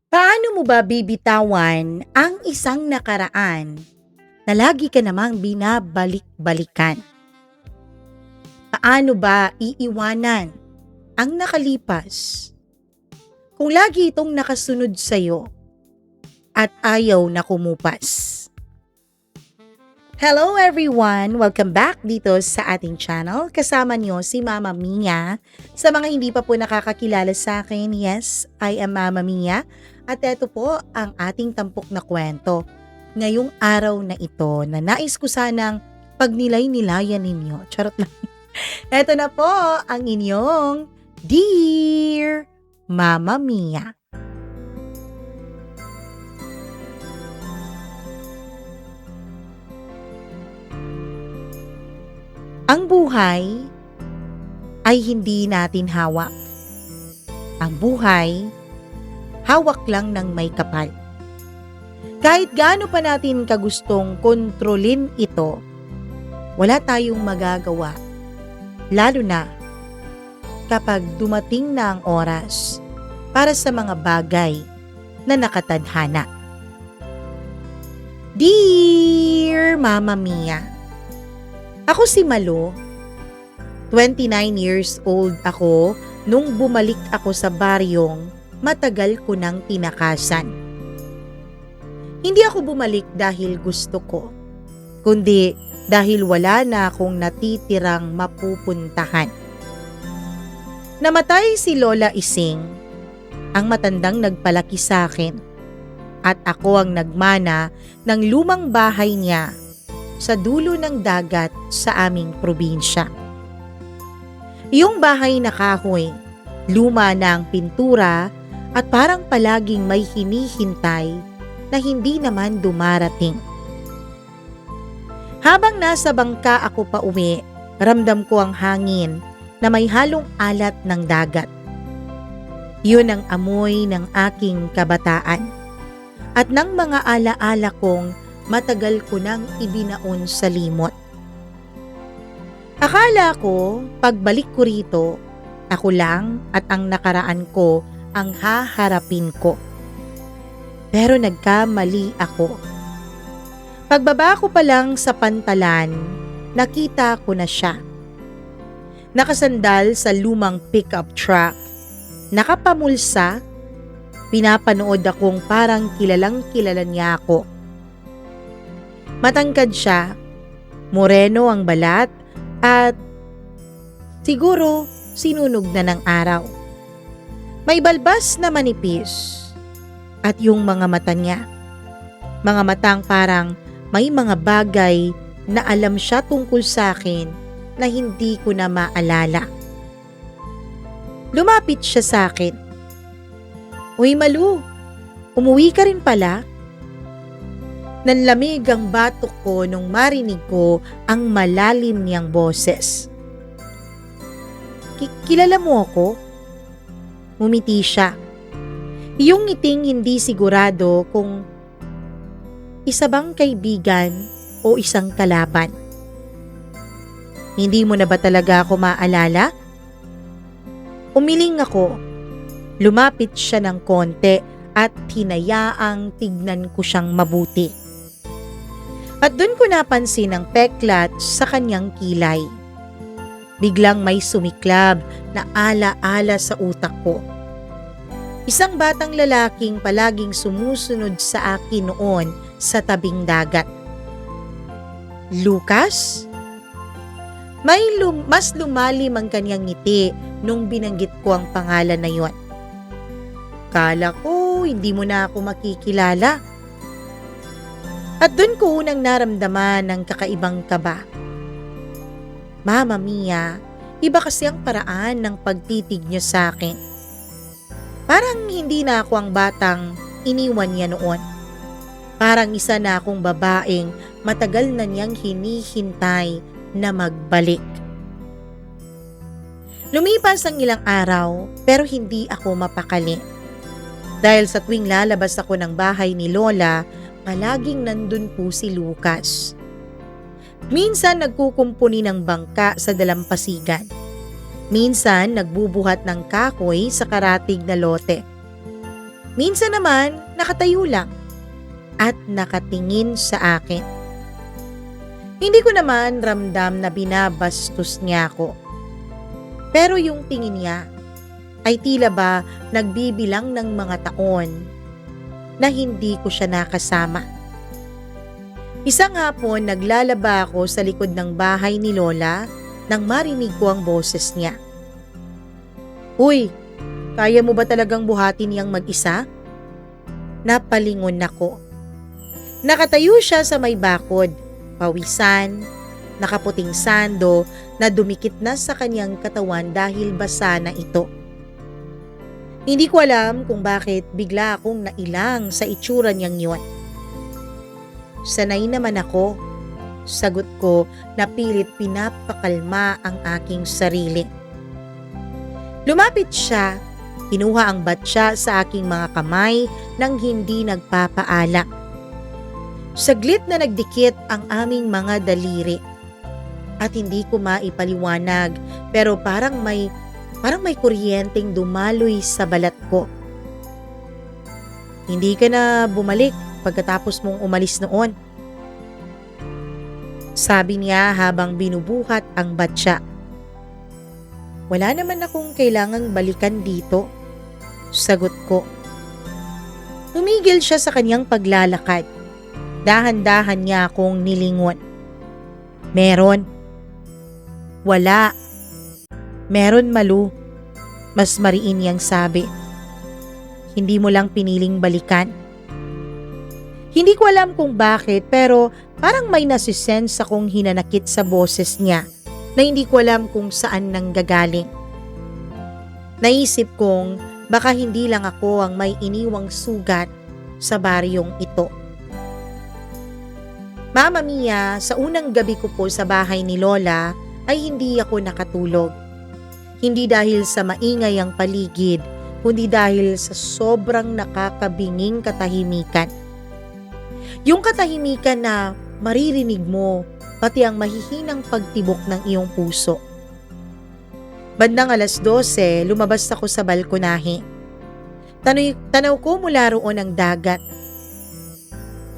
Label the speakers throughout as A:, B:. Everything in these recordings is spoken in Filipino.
A: Paano mo ba bibitawan ang isang nakaraan na lagi ka namang binabalik-balikan? Paano ba iiwanan ang nakalipas kung lagi itong nakasunod sa'yo at ayaw na kumupas? Hello everyone! Welcome back dito sa ating channel. Kasama niyo si Mama Mia. Sa mga hindi pa po nakakakilala sa akin, yes, I am Mama Mia. At ito po ang ating tampok na kwento. Ngayong araw na ito na nais ko sanang pagnilay-nilayan ninyo. Charot lang. Ito na po ang inyong Dear Mama Mia. Ang buhay ay hindi natin hawak. Ang buhay, hawak lang ng may kapal. Kahit gaano pa natin kagustong kontrolin ito, wala tayong magagawa. Lalo na kapag dumating na ang oras para sa mga bagay na nakatadhana. Dear Mama Mia, ako si Malu, 29 years old ako nung bumalik ako sa baryong matagal ko nang tinakasan. Hindi ako bumalik dahil gusto ko, kundi dahil wala na akong natitirang mapupuntahan. Namatay si Lola Ising, ang matandang nagpalaki sa akin, at ako ang nagmana ng lumang bahay niya sa dulo ng dagat sa aming probinsya. Yung bahay na kahoy, luma na ang pintura at parang palaging may hinihintay na hindi naman dumarating. Habang nasa bangka ako pa uwi, ramdam ko ang hangin na may halong alat ng dagat. Yun ang amoy ng aking kabataan at ng mga alaala kong matagal ko nang ibinaon sa limot. Akala ko, pagbalik ko rito, ako lang at ang nakaraan ko ang haharapin ko. Pero nagkamali ako. Pagbaba ko pa lang sa pantalan, nakita ko na siya. Nakasandal sa lumang pickup truck, nakapamulsa, pinapanood akong parang kilalang kilala niya ako. Matangkad siya, moreno ang balat at siguro sinunog na ng araw. May balbas na manipis at yung mga mata niya. Mga matang parang may mga bagay na alam siya tungkol sa akin na hindi ko na maalala. Lumapit siya sa akin. Uy Malu, umuwi ka rin pala? Nanlamig ang batok ko nung marinig ko ang malalim niyang boses. Kilala mo ako? Ngumiti siya. Yung ngiting hindi sigurado kung isa bang kaibigan o isang kalaban. Hindi mo na ba talaga ako maalala? Umiling ako. Lumapit siya ng konti at hinayaang tignan ko siyang mabuti. At doon ko napansin ang peklat sa kanyang kilay. Biglang may sumiklab na ala-ala sa utak ko. Isang batang lalaking palaging sumusunod sa akin noon sa tabing dagat. Lucas? Mas lumalim ang kanyang ngiti nung binanggit ko ang pangalan na yon. Kala ko hindi mo na ako makikilala. At doon ko unang naramdaman ng kakaibang kaba. Mama Mia, iba kasi ang paraan ng pagtitig niya sa akin. Parang hindi na ako ang batang iniwan niya noon. Parang isa na akong babaeng matagal na niyang hinihintay na magbalik. Lumipas ang ilang araw pero hindi ako mapakali. Dahil sa tuwing lalabas ako ng bahay ni Lola, palaging nandun po si Lucas. Minsan nagkukumpuni ng bangka sa dalampasigan. Minsan nagbubuhat ng kahoy sa karatig na lote. Minsan naman, nakatayo lang at nakatingin sa akin. Hindi ko naman ramdam na binabastos niya ako. Pero yung tingin niya ay tila ba nagbibilang ng mga taon na hindi ko siya nakasama. Isang hapon naglalaba ako sa likod ng bahay ni Lola nang marinig ko ang boses niya. "Uy, kaya mo ba talagang buhatin niyang mag-isa?" Napalingon ako. Nakatayo siya sa may bakod, pawisan, nakaputing sando na dumikit na sa kanyang katawan dahil basa na ito. Hindi ko alam kung bakit bigla akong nailang sa itsura niyang yun. Sanay naman ako, sagot ko na pilit pinapakalma ang aking sarili. Lumapit siya, kinuha ang batya sa aking mga kamay nang hindi nagpapaalak. Saglit na nagdikit ang aming mga daliri at hindi ko maipaliwanag pero parang may kuryenteng dumaloy sa balat ko. "Hindi ka na bumalik pagkatapos mong umalis noon," sabi niya habang binubuhat ang batya. "Wala naman akong kailangang balikan dito," sagot ko. Tumigil siya sa kanyang paglalakad. Dahan-dahan niya akong nilingon. "Meron." "Wala." "Meron, Malu," mas mariin niyang sabi. "Hindi mo lang piniling balikan." Hindi ko alam kung bakit pero parang may nasisense akong hinanakit sa boses niya na hindi ko alam kung saan nanggagaling. Naisip kong baka hindi lang ako ang may iniwang sugat sa baryong ito. Mama Mia, sa unang gabi ko po sa bahay ni Lola ay hindi ako nakatulog. Hindi dahil sa maingay ang paligid, kundi dahil sa sobrang nakakabinging katahimikan. Yung katahimikan na maririnig mo pati ang mahihinang pagtibok ng iyong puso. Bandang 12:00, lumabas ako sa balkonahe. Tanaw ko mula roon ang dagat.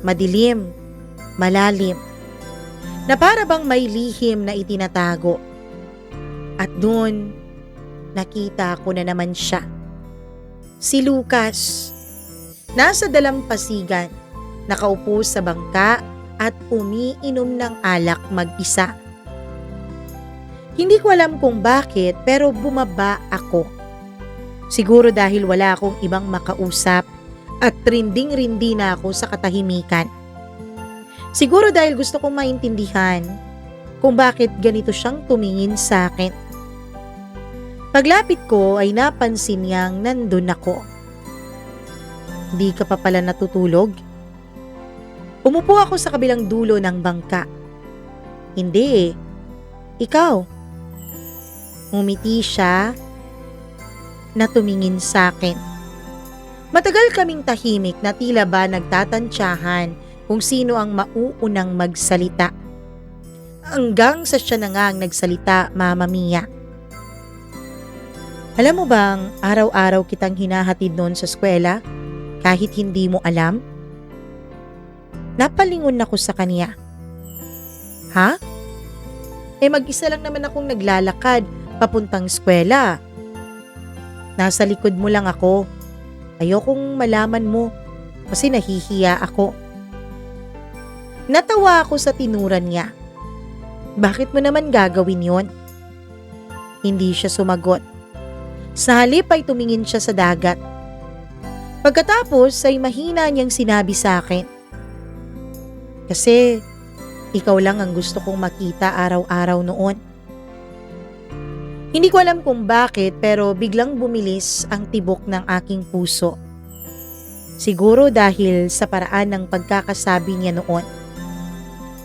A: Madilim, malalim, na para bang may lihim na itinatago. At doon, nakita ko na naman siya. Si Lucas. Nasa dalampasigan, nakaupo sa bangka at umiinom ng alak mag-isa. Hindi ko alam kung bakit pero bumaba ako. Siguro dahil wala akong ibang makausap at rinding-rindi na ako sa katahimikan. Siguro dahil gusto kong maintindihan kung bakit ganito siyang tumingin sa akin. Paglapit ko ay napansin niyang nandun ako. "Di ka pa pala natutulog?" Umupo ako sa kabilang dulo ng bangka. "Hindi eh. Ikaw?" Ngumiti siya na tumingin sa akin. Matagal kaming tahimik na tila ba nagtatantyahan kung sino ang mauunang magsalita. Hanggang sa siya na nga ang nagsalita, Mama Mia. "Alam mo bang araw-araw kitang hinahatid noon sa eskwela kahit hindi mo alam?" Napalingon ako sa kanya. "Ha? Mag-isa lang naman akong naglalakad papuntang eskwela. Nasa likod mo lang ako. Ayokong malaman mo kasi nahihiya ako." Natawa ako sa tinuran niya. "Bakit mo naman gagawin yon?" Hindi siya sumagot. Sa halip ay tumingin siya sa dagat. Pagkatapos ay mahina niyang sinabi sa akin, "Kasi ikaw lang ang gusto kong makita araw-araw noon." Hindi ko alam kung bakit pero biglang bumilis ang tibok ng aking puso. Siguro dahil sa paraan ng pagkakasabi niya noon.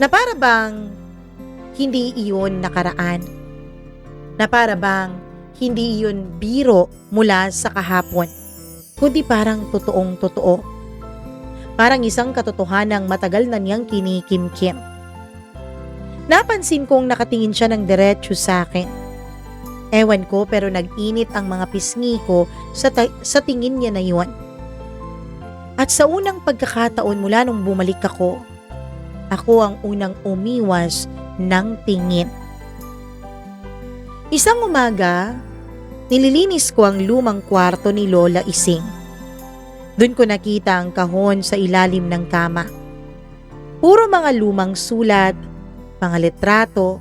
A: Na para bang hindi iyon nakaraan. Na para bang hindi iyon biro mula sa kahapon. Kundi parang totoong totoo. Parang isang katotohanang matagal na niyang kinikimkim. Napansin kong nakatingin siya ng diretso sa akin. Ewan ko pero nag-init ang mga pisngi ko sa tingin niya na yun. At sa unang pagkakataon mula nung bumalik ako ang unang umiwas ng tingin. Isang umaga, nililinis ko ang lumang kwarto ni Lola Ising. Doon ko nakita ang kahon sa ilalim ng kama. Puro mga lumang sulat, mga litrato,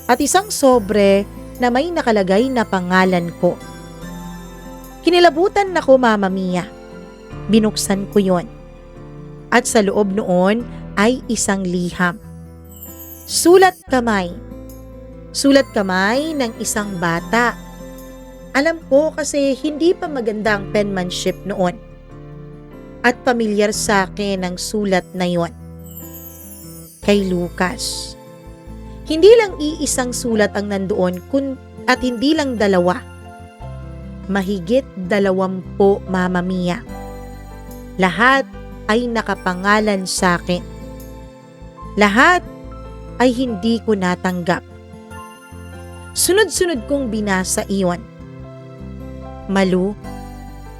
A: at isang sobre na may nakalagay na pangalan ko. Kinilabutan ako, Mama Mia. Binuksan ko yon. At sa loob noon ay isang liham. Sulat kamay. Sulat kamay ng isang bata. Alam ko kasi hindi pa maganda ang penmanship noon. At pamilyar sa akin ang sulat na yon. Kay Lucas. Hindi lang iisang sulat ang nandoon at hindi lang dalawa. Mahigit 20, Mama Mia. Lahat ay nakapangalan sa akin. Lahat ay hindi ko natanggap. Sunod-sunod kong binasa iyon. Malu,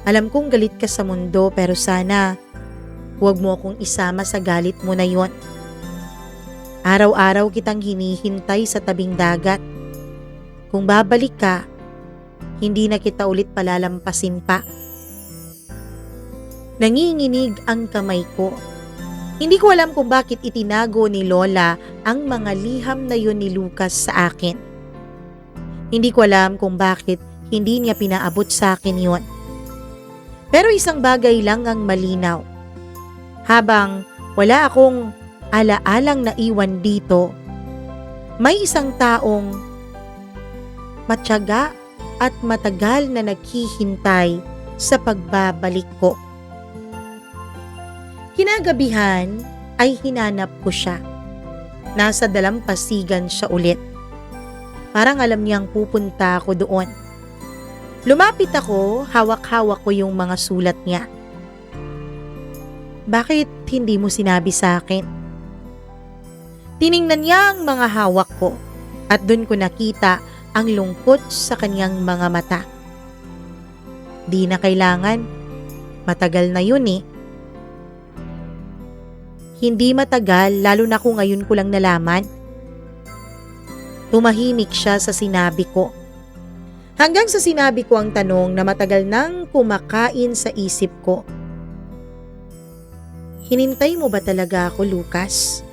A: alam kong galit ka sa mundo pero sana huwag mo akong isama sa galit mo na yon. Araw-araw kitang hinihintay sa tabing dagat. Kung babalik ka, hindi na kita ulit palalampasin pa. Nanginginig ang kamay ko. Hindi ko alam kung bakit itinago ni Lola ang mga liham na yun ni Lucas sa akin. Hindi ko alam kung bakit hindi niya pinaabot sa akin yun. Pero isang bagay lang ang malinaw. Habang wala akong alaalang naiwan dito, may isang taong matyaga at matagal na naghihintay sa pagbabalik ko. Kinagabihan ay hinanap ko siya. Nasa dalampasigan siya ulit. Parang alam niyang pupunta ako doon. Lumapit ako, hawak-hawak ko yung mga sulat niya. Bakit hindi mo sinabi sa akin? Tiningnan niya ang mga hawak ko at doon ko nakita ang lungkot sa kanyang mga mata. Di na kailangan. Matagal na yun eh. Hindi matagal, lalo na kung ngayon ko lang nalaman. Tumahimik siya sa sinabi ko. Hanggang sa sinabi ko ang tanong na matagal nang kumakain sa isip ko. Hinintay mo ba talaga ako, Lucas?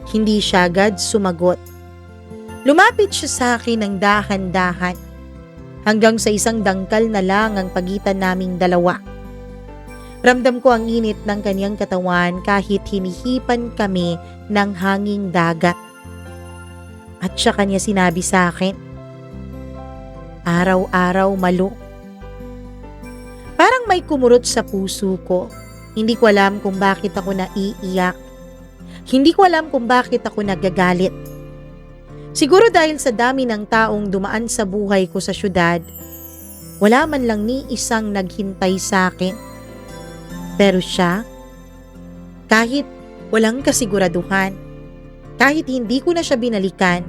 A: Hindi siya agad sumagot. Lumapit siya sa akin ng dahan-dahan. Hanggang sa isang dangkal na lang ang pagitan naming dalawa. Ramdam ko ang init ng kanyang katawan kahit hinihipan kami ng hanging dagat. At siya kanya sinabi sa akin, araw-araw Malu. Parang may kumurot sa puso ko. Hindi ko alam kung bakit ako naiiyak. Hindi ko alam kung bakit ako nagagalit. Siguro dahil sa dami ng taong dumaan sa buhay ko sa syudad, wala man lang ni isang naghintay sa akin. Pero siya, kahit walang kasiguraduhan, kahit hindi ko na siya binalikan,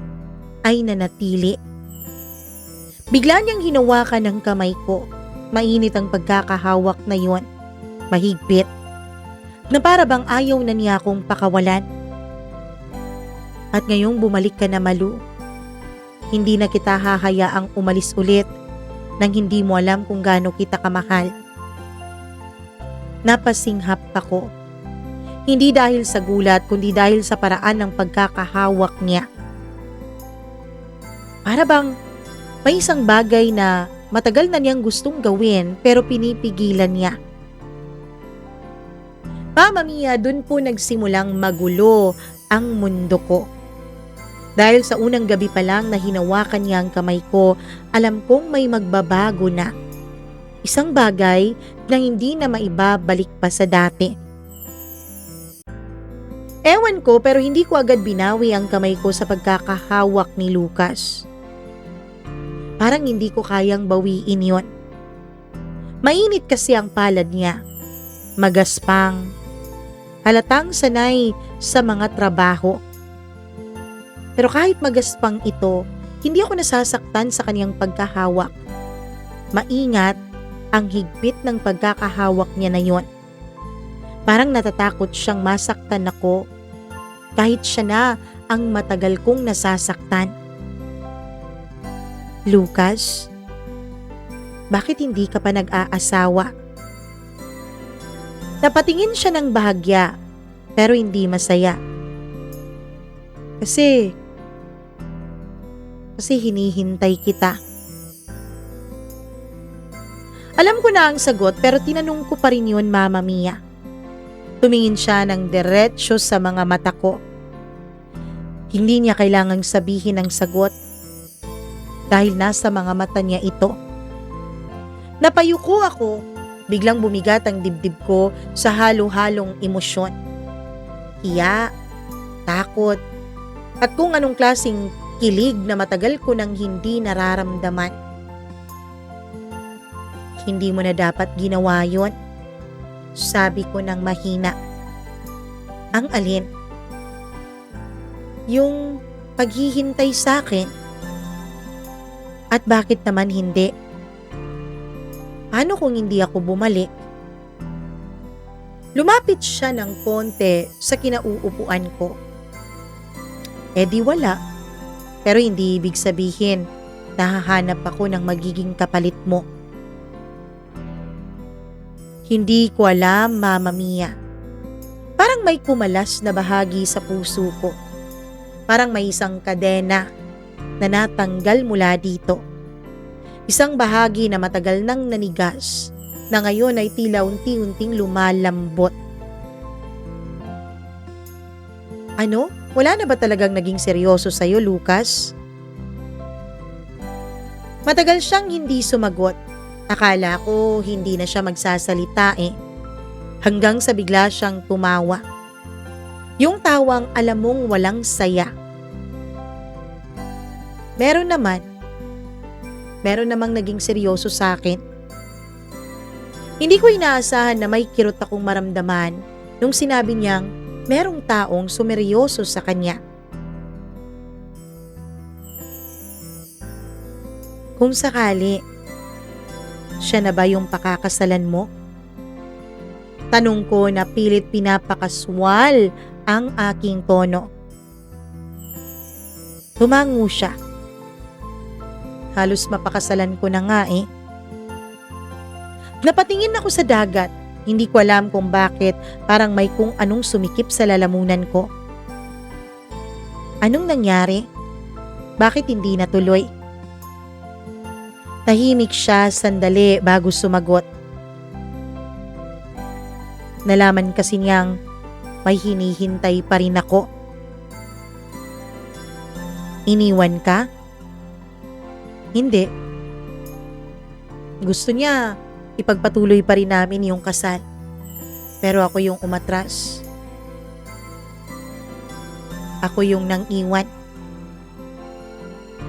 A: ay nanatili. Bigla niyang hinawakan ng kamay ko. Mainit ang pagkakahawak na yon. Mahigpit. Na para bang ayaw na niya akong pakawalan. At ngayong bumalik ka na, Malu, hindi na kita hahayaang umalis ulit nang hindi mo alam kung gaano kita kamahal. Napasinghap ako. Hindi dahil sa gulat, kundi dahil sa paraan ng pagkakahawak niya. Para bang may isang bagay na matagal na niyang gustong gawin pero pinipigilan niya. Mama Mia, dun po nagsimulang magulo ang mundo ko. Dahil sa unang gabi pa lang na hinawakan niya ang kamay ko, alam kong may magbabago na. Isang bagay na hindi na maibabalik pa sa dati. Ewan ko pero hindi ko agad binawi ang kamay ko sa pagkakahawak ni Lucas. Parang hindi ko kayang bawiin yon. Mainit kasi ang palad niya. Magaspang. Halatang sanay sa mga trabaho. Pero kahit magaspang ito, hindi ako nasasaktan sa kanyang pagkahawak. Maingat ang higpit ng pagkakahawak niya na yon. Parang natatakot siyang masaktan ako kahit siya na ang matagal kong nasasaktan. Lucas, bakit hindi ka pa nag-aasawa? Napatingin siya ng bahagya pero hindi masaya. Kasi hinihintay kita. Alam ko na ang sagot pero tinanong ko pa rin yun, Mama Mia. Tumingin siya ng diretsyo sa mga mata ko. Hindi niya kailangang sabihin ang sagot dahil nasa mga mata niya ito. Napayuko ako, biglang bumigat ang dibdib ko sa halo-halong emosyon. Hiya, takot, at kung anong klaseng kilig na matagal ko nang hindi nararamdaman. Hindi mo na dapat ginawa yon, sabi ko ng mahina. Ang alin? Yung paghihintay sa akin? At bakit naman hindi? Paano kung hindi ako bumalik? Lumapit siya ng konti sa kinauupuan ko. Eh di wala. Pero hindi ibig sabihin nahahanap ako ng magiging kapalit mo. Hindi ko alam, Mama Mia. Parang may kumalas na bahagi sa puso ko. Parang may isang kadena na natanggal mula dito. Isang bahagi na matagal nang nanigas na ngayon ay tila unti-unting lumalambot. Ano? Wala na ba talagang naging seryoso sa'yo, Lucas? Matagal siyang hindi sumagot. Akala ko hindi na siya magsasalita eh. Hanggang sa bigla siyang tumawa. Yung tawang alam mong walang saya. Meron namang naging seryoso sa akin. Hindi ko inaasahan na may kirot akong maramdaman nung sinabi niyang merong taong sumeryoso sa kanya. Kung sakali, siya na ba yung pakakasalan mo? Tanong ko na pilit pinapakaswal ang aking tono. Tumango siya. Halos mapakasalan ko na nga eh. Napatingin ako sa dagat. Hindi ko alam kung bakit parang may kung anong sumikip sa lalamunan ko. Anong nangyari? Bakit hindi natuloy? Tahimik siya sandali bago sumagot. Nalaman kasi niyang may hinihintay pa rin ako. Iniwan ka? Hindi. Gusto niya ipagpatuloy pa rin namin yung kasal. Pero ako yung umatras. Ako yung nang iwan.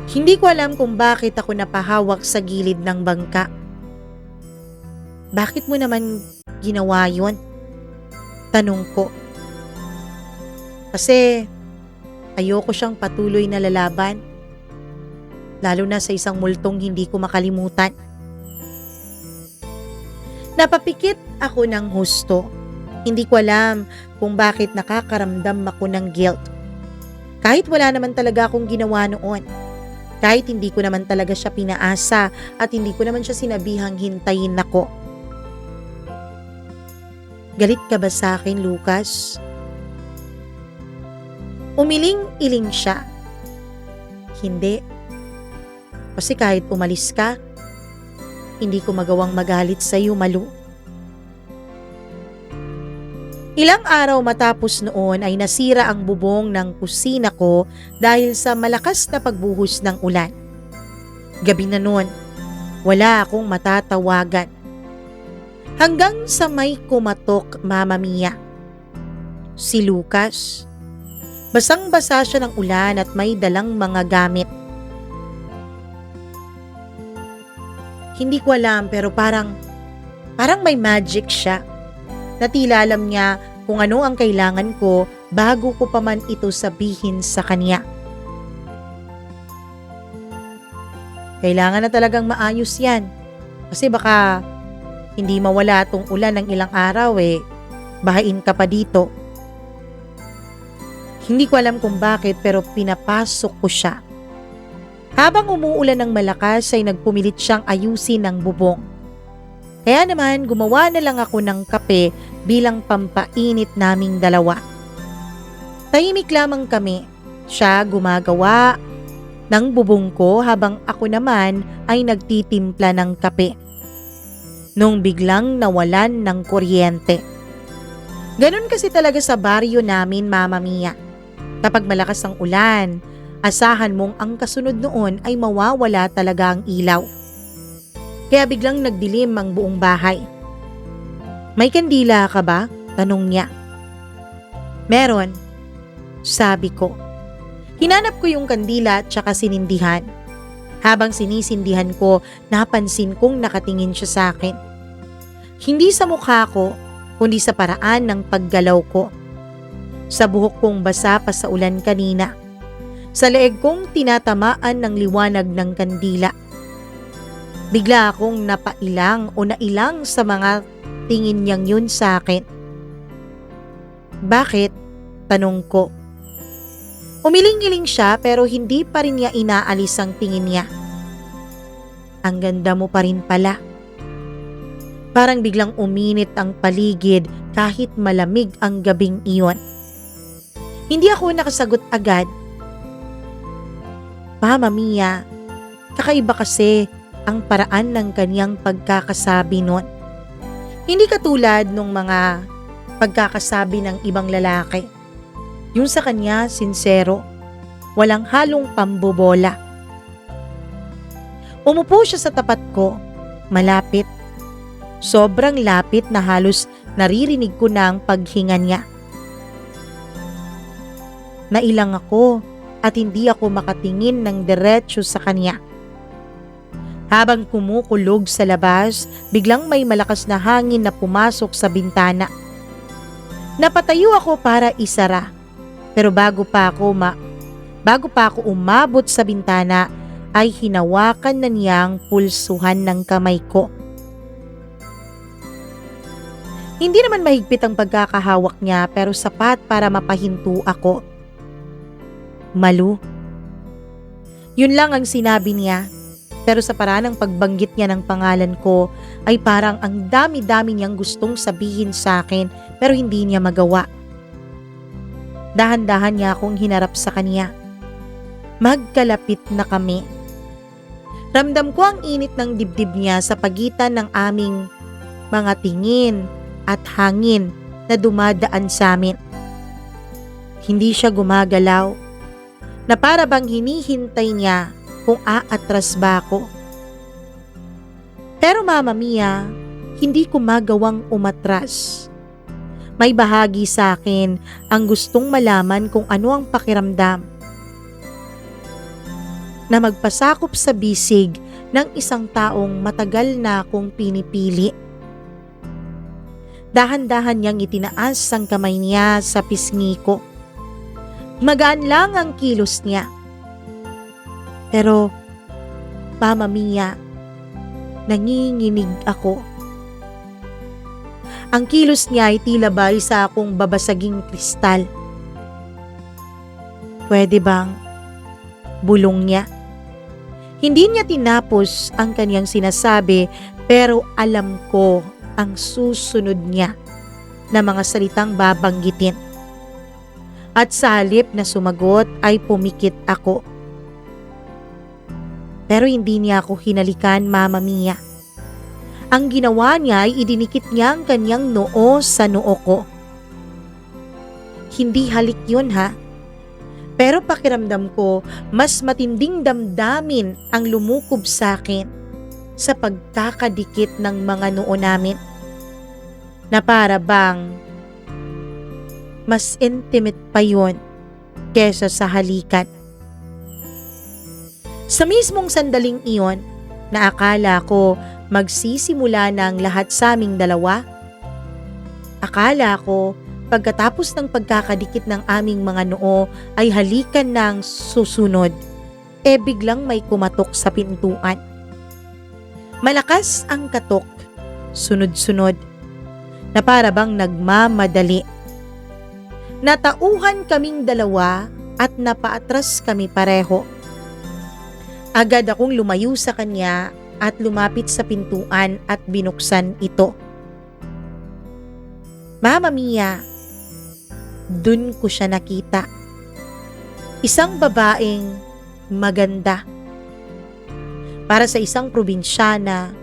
A: Hindi ko alam kung bakit ako napahawak sa gilid ng bangka. Bakit mo naman ginawa yun? Tanong ko. Kasi ayoko siyang patuloy na lalaban. Lalo na sa isang multong hindi ko makalimutan. Napapikit ako ng husto. Hindi ko alam kung bakit nakakaramdam ako ng guilt. Kahit wala naman talaga akong ginawa noon. Kahit hindi ko naman talaga siya pinaasa at hindi ko naman siya sinabihang hintayin ako. Galit ka ba sa akin, Lucas? Umiling-iling siya. Hindi. Kasi kahit umalis ka, hindi ko magawang magalit sa iyo, Malu. Ilang araw matapos noon ay nasira ang bubong ng kusina ko dahil sa malakas na pagbuhos ng ulan. Gabi na noon, wala akong matatawagan. Hanggang sa may kumatok, Mama Mia. Si Lucas. Basang-basa siya ng ulan at may dalang mga gamit. Hindi ko alam pero parang may magic siya. Na tila alam niya kung ano ang kailangan ko bago ko pa man ito sabihin sa kanya. Kailangan na talagang maayos yan. Kasi baka hindi mawala tong ulan ng ilang araw eh. bahain ka pa dito. Hindi ko alam kung bakit pero pinapasok ko siya. Habang umuulan ng malakas ay nagpumilit siyang ayusin ang bubong. Kaya naman gumawa na lang ako ng kape bilang pampainit naming dalawa. Tahimik lamang kami. Siya gumagawa ng bubong ko habang ako naman ay nagtitimpla ng kape. Nung biglang nawalan ng kuryente. Ganun kasi talaga sa baryo namin, Mama Mia. Kapag malakas ang ulan, asahan mong ang kasunod noon ay mawawala talaga ang ilaw. Kaya biglang nagdilim ang buong bahay. May kandila ka ba? Tanong niya. Meron, sabi ko. Hinanap ko yung kandila at saka sinindihan. Habang sinisindihan ko, napansin kong nakatingin siya sa akin. Hindi sa mukha ko, kundi sa paraan ng paggalaw ko. Sa buhok kong basa pa sa ulan kanina. Sa leeg kong tinatamaan ng liwanag ng kandila. Bigla akong napailang o nailang sa mga tingin niyang yun sa akin. Bakit? Tanong ko. Umiling-iling siya pero hindi pa rin niya inaalis ang tingin niya. Ang ganda mo pa rin pala. Parang biglang uminit ang paligid kahit malamig ang gabing iyon. Hindi ako nakasagot agad. Mama Mia, kakaiba kasi ang paraan ng kanyang pagkakasabi noon. Hindi katulad nung mga pagkakasabi ng ibang lalaki. Yung sa kanya, sinsero, walang halong pambobola. Umupo siya sa tapat ko, malapit. Sobrang lapit na halos naririnig ko na ang paghinga niya. Nailang ako at hindi ako makatingin ng diretso sa kanya. Habang kumukulog sa labas, biglang may malakas na hangin na pumasok sa bintana. Napatayo ako para isara. Pero bago pa ako umabot sa bintana, ay hinawakan na niya ang pulsuhan ng kamay ko. Hindi naman mahigpit ang pagkakahawak niya pero sapat para mapahinto ako. Malu. Yun lang ang sinabi niya. Pero sa paraan ng pagbanggit niya ng pangalan ko ay parang ang dami-dami niyang gustong sabihin sa akin pero hindi niya magawa. Dahan-dahan niya akong hinarap sa kanya. Magkalapit na kami. Ramdam ko ang init ng dibdib niya sa pagitan ng aming mga tingin at hangin na dumadaan sa amin. Hindi siya gumagalaw, na para bang hinihintay niya kung aatras ba ako. Pero Mama Mia, hindi ko magawang umatras. May bahagi sa akin ang gustong malaman kung ano ang pakiramdam na magpasakop sa bisig ng isang taong matagal na akong pinipili. Dahan-dahan niyang itinaas ang kamay niya sa pisngi ko. Magaan lang ang kilos niya. Pero, Mama Mia, nanginginig ako. Ang kilos niya ay tila bay sa akong babasaging kristal. Pwede bang bulong niya? Hindi niya tinapos ang kanyang sinasabi pero alam ko ang susunod niya na mga salitang babanggitin. At sa halip na sumagot ay pumikit ako. Pero hindi niya ako hinalikan, Mama Mia. Ang ginawa niya ay idinikit niya ang kanyang noo sa noo ko. Hindi halik yun ha. Pero pakiramdam ko, mas matinding damdamin ang lumukob sa akin sa pagkakadikit ng mga noo namin. Na para bang mas intimate pa yun kesa sa halikan. Sa mismong sandaling iyon, na akala ko magsisimula na ang lahat sa aming dalawa, akala ko pagkatapos ng pagkakadikit ng aming mga noo ay halikan ng susunod, biglang may kumatok sa pintuan. Malakas ang katok, sunod-sunod. na para bang nagmamadali. Natauhan kaming dalawa at napaatras kami pareho. Agad akong lumayo sa kanya at lumapit sa pintuan at binuksan ito. Mama Mia, dun ko siya nakita. Isang babaeng maganda. Para sa isang probinsyana,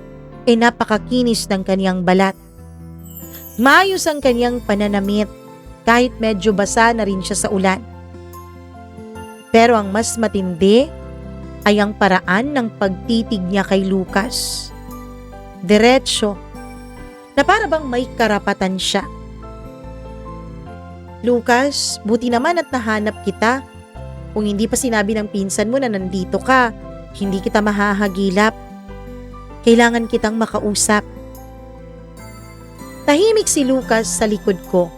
A: napakakinis ng kanyang balat. Maayos ang kanyang pananamit kahit medyo basa na rin siya sa ulan. Pero ang mas matindi ay ang paraan ng pagtitig niya kay Lucas. Diretso, na para bang may karapatan siya. Lucas, buti naman at nahanap kita. Kung hindi pa sinabi ng pinsan mo na nandito ka, hindi kita mahahagilap. Kailangan kitang makausap. Tahimik si Lucas sa likod ko.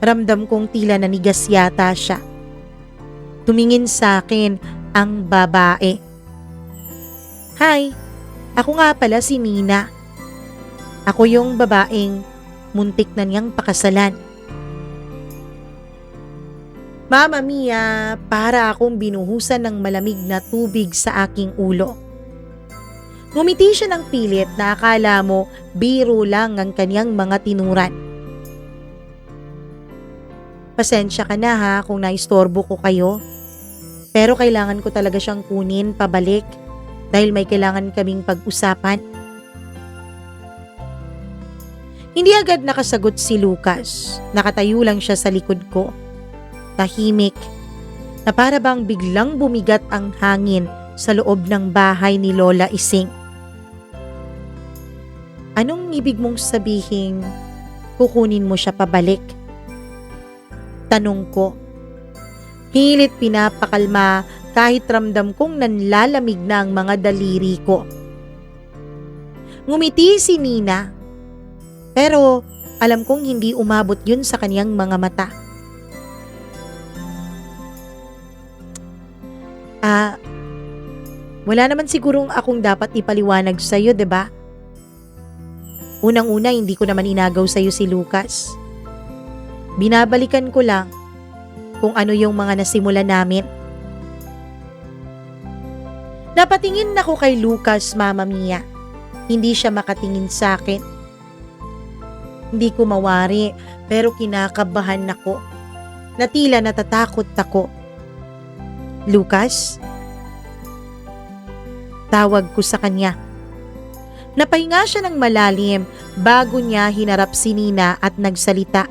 A: Ramdam kong tila nanigas yata siya. Tumingin sa akin ang babae. Hi, ako nga pala si Nina. Ako yung babaeng muntik na niyang pakasalan. Mama Mia, para akong binuhusan ng malamig na tubig sa aking ulo. Ngumiti siya ng pilit na akala mo biro lang ang kanyang mga tinuran. Pasensya ka na ha kung naistorbo ko kayo. Pero kailangan ko talaga siyang kunin pabalik dahil may kailangan kaming pag-usapan. Hindi agad nakasagot si Lucas. Nakatayo lang siya sa likod ko. Tahimik, na para bang biglang bumigat ang hangin sa loob ng bahay ni Lola Ising. Anong ibig mong sabihin kukunin mo siya pabalik? Tanong ko. Hilit pinapakalma kahit ramdam kong nanlalamig na ang mga daliri ko. Ngumiti si Nina, pero alam kong hindi umabot yun sa kanyang mga mata. Wala naman sigurong akong dapat ipaliwanag sa'yo, diba? Unang-una, hindi ko naman inagaw sa'yo si Lucas. Binabalikan ko lang kung ano yung mga nasimula namin. Napatingin ako kay Lucas, Mama Mia. Hindi siya makatingin sa akin. Hindi ko mawari, pero kinakabahan ako. Na tila natatakot ako. Lucas? Tawag ko sa kanya. Napahinga siya ng malalim bago niya hinarap si Nina at nagsalita.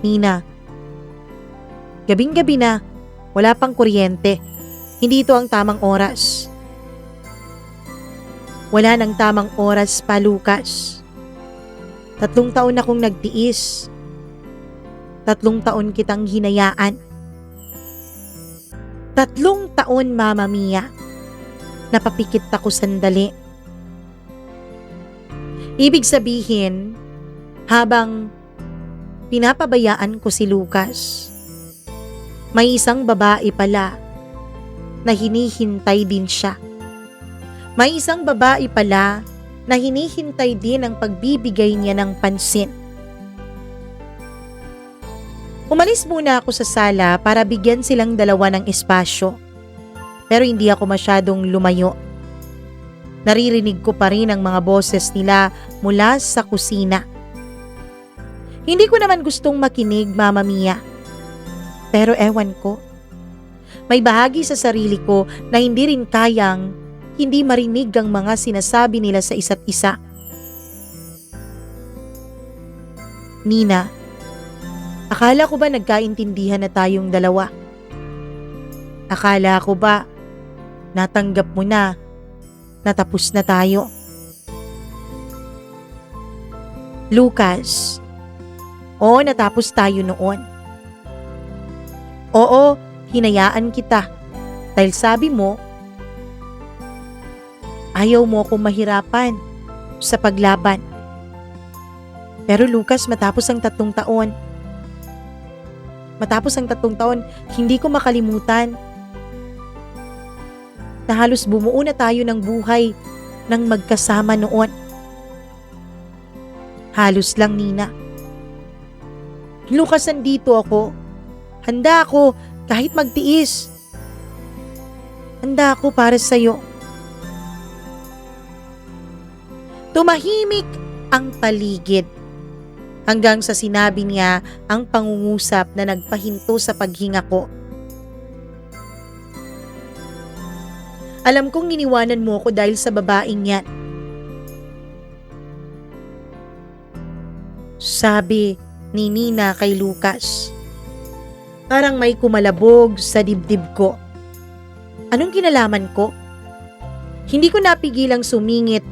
A: Nina, gabing-gabi na, wala pang kuryente. Hindi ito ang tamang oras. Wala nang tamang oras pa, Lucas. 3 taon akong nagtiis. 3 taon kitang hinayaan. 3 taon, Mama Mia. Napapikit ako sandali. Ibig sabihin, habang pinapabayaan ko si Lucas, may isang babae pala na hinihintay din siya. May isang babae pala na hinihintay din ang pagbibigay niya ng pansin. Umalis muna ako sa sala para bigyan silang dalawa ng espasyo. Pero hindi ako masyadong lumayo. Naririnig ko pa rin ang mga boses nila mula sa kusina. Hindi ko naman gustong makinig, Mama Mia. Pero ewan ko. May bahagi sa sarili ko na hindi rin kayang hindi marinig ang mga sinasabi nila sa isa't isa. Nina, akala ko ba nagkaintindihan na tayong dalawa? Akala ko ba natanggap mo na natapos na tayo? Lucas, oo, natapos tayo noon. Oo, hinayaan kita dahil sabi mo, ayaw mo akong mahirapan sa paglaban. Pero Lucas, matapos ang 3 taon, hindi ko makalimutan na halos bumuo na tayo ng buhay nang magkasama noon. Halos lang, Nina. Lucas, nandito ako. Handa ako kahit magtiis. Handa ako para sa'yo. Tumahimik ang paligid hanggang sa sinabi niya ang pangungusap na nagpahinto sa paghinga ko. Alam kong iniwanan mo ko dahil sa babaeng yan. Sabi ni Nina kay Lucas. Parang may kumalabog sa dibdib ko. Anong kinalaman ko? Hindi ko napigilang sumingit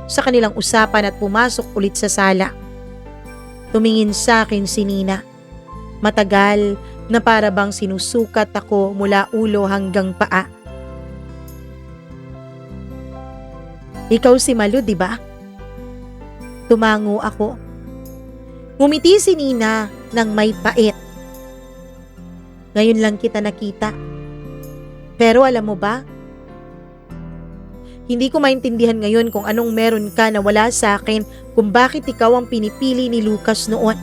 A: sa kanilang usapan at pumasok ulit sa sala. Tumingin sa akin si Nina. Matagal na para bang sinusukat ako mula ulo hanggang paa. Ikaw si Malu, di ba? Tumango ako. Ngumiti si Nina ng may pait. Ngayon lang kita nakita. Pero alam mo ba? Hindi ko maintindihan ngayon kung anong meron ka na wala sa akin, kung bakit ikaw ang pinipili ni Lucas noon.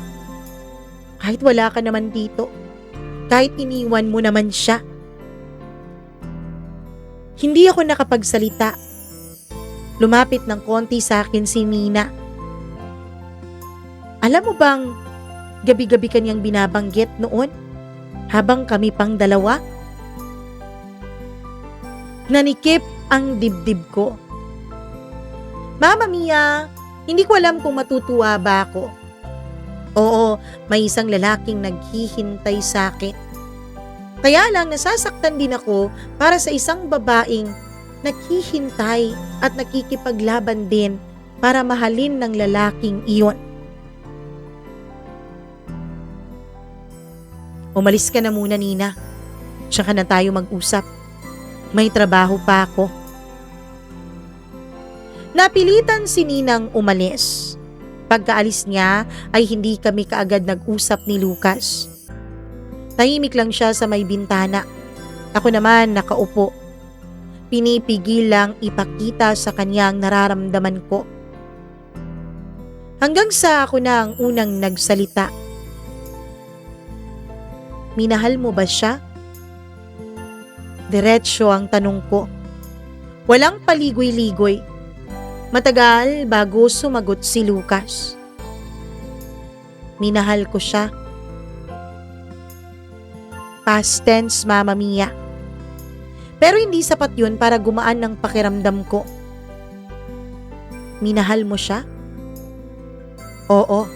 A: Kahit wala ka naman dito. Kahit iniwan mo naman siya. Hindi ako nakapagsalita. Lumapit ng konti sa akin si Nina. Alam mo bang gabi-gabi kanyang binabanggit noon habang kami pang dalawa? Nanikip ang dibdib ko. Mama Mia, hindi ko alam kung matutuwa ba ako. Oo, may isang lalaking naghihintay sa akin. Kaya lang nasasaktan din ako para sa isang babaeng naghihintay at nakikipaglaban din para mahalin ng lalaking iyon. Umalis ka na muna, Nina. Tsaka na tayo mag-usap. May trabaho pa ako. Napilitan si Ninang umalis. Pagkaalis niya ay hindi kami kaagad nag-usap ni Lucas. Tahimik lang siya sa may bintana. Ako naman nakaupo. Pinipigil lang ipakita sa kanyang nararamdaman ko. Hanggang sa ako na ang unang nagsalita. Minahal mo ba siya? Diretso ang tanong ko. Walang paligoy-ligoy. Matagal bago sumagot si Lucas. Minahal ko siya. Past tense, Mama Mia. Pero hindi sapat yun para gumaan ng pakiramdam ko. Minahal mo siya? Oo.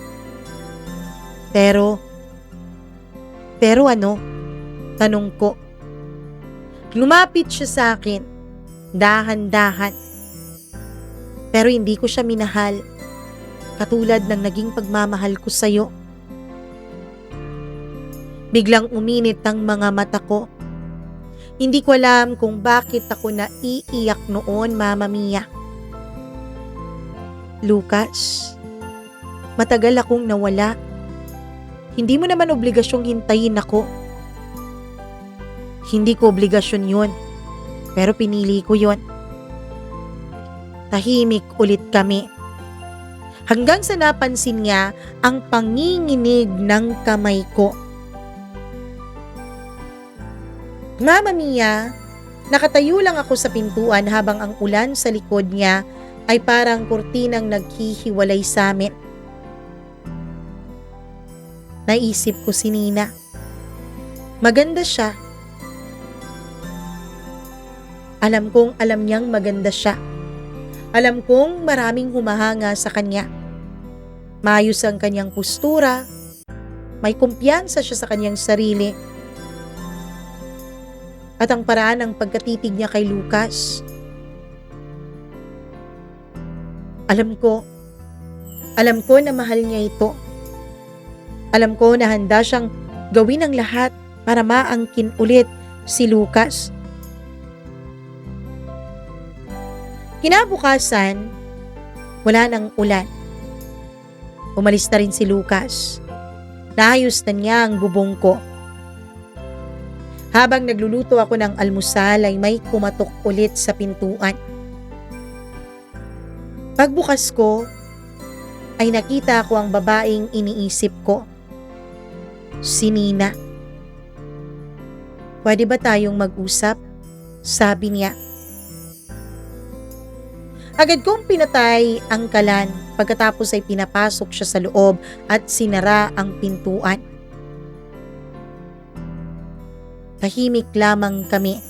A: Pero ano? Tanong ko. Lumapit siya sa akin, dahan-dahan. Pero hindi ko siya minahal, katulad ng naging pagmamahal ko sa'yo. Biglang uminit ang mga mata ko. Hindi ko alam kung bakit ako naiiyak noon, Mama Mia. Lucas, matagal akong nawala. Hindi mo naman obligasyong hintayin ako. Hindi ko obligasyon yun, pero pinili ko yun. Tahimik ulit kami. Hanggang sa napansin niya ang panginginig ng kamay ko. Mama Mia, nakatayo lang ako sa pintuan habang ang ulan sa likod niya ay parang kurtinang naghihiwalay sa amin. Naisip ko si Nina. Maganda siya. Alam kong alam niyang maganda siya. Alam kong maraming humahanga sa kanya. Maayos ang kanyang postura. May kumpiyansa siya sa kanyang sarili. At ang paraan ng pagkatitig niya kay Lucas. Alam ko na mahal niya ito. Alam ko na handa siyang gawin ang lahat para maangkin ulit si Lucas. Kinabukasan, wala nang ulan. Umalis na rin si Lucas. Naayos na niya ang bubong ko. Habang nagluluto ako ng almusal ay may kumatok ulit sa pintuan. Pagbukas ko, ay nakita ko ang babaeng iniisip ko. Si Nina. Pwede ba tayong mag-usap? Sabi niya. Agad kong pinatay ang kalan, pagkatapos ay pinapasok siya sa loob at sinara ang pintuan. Tahimik lamang kami.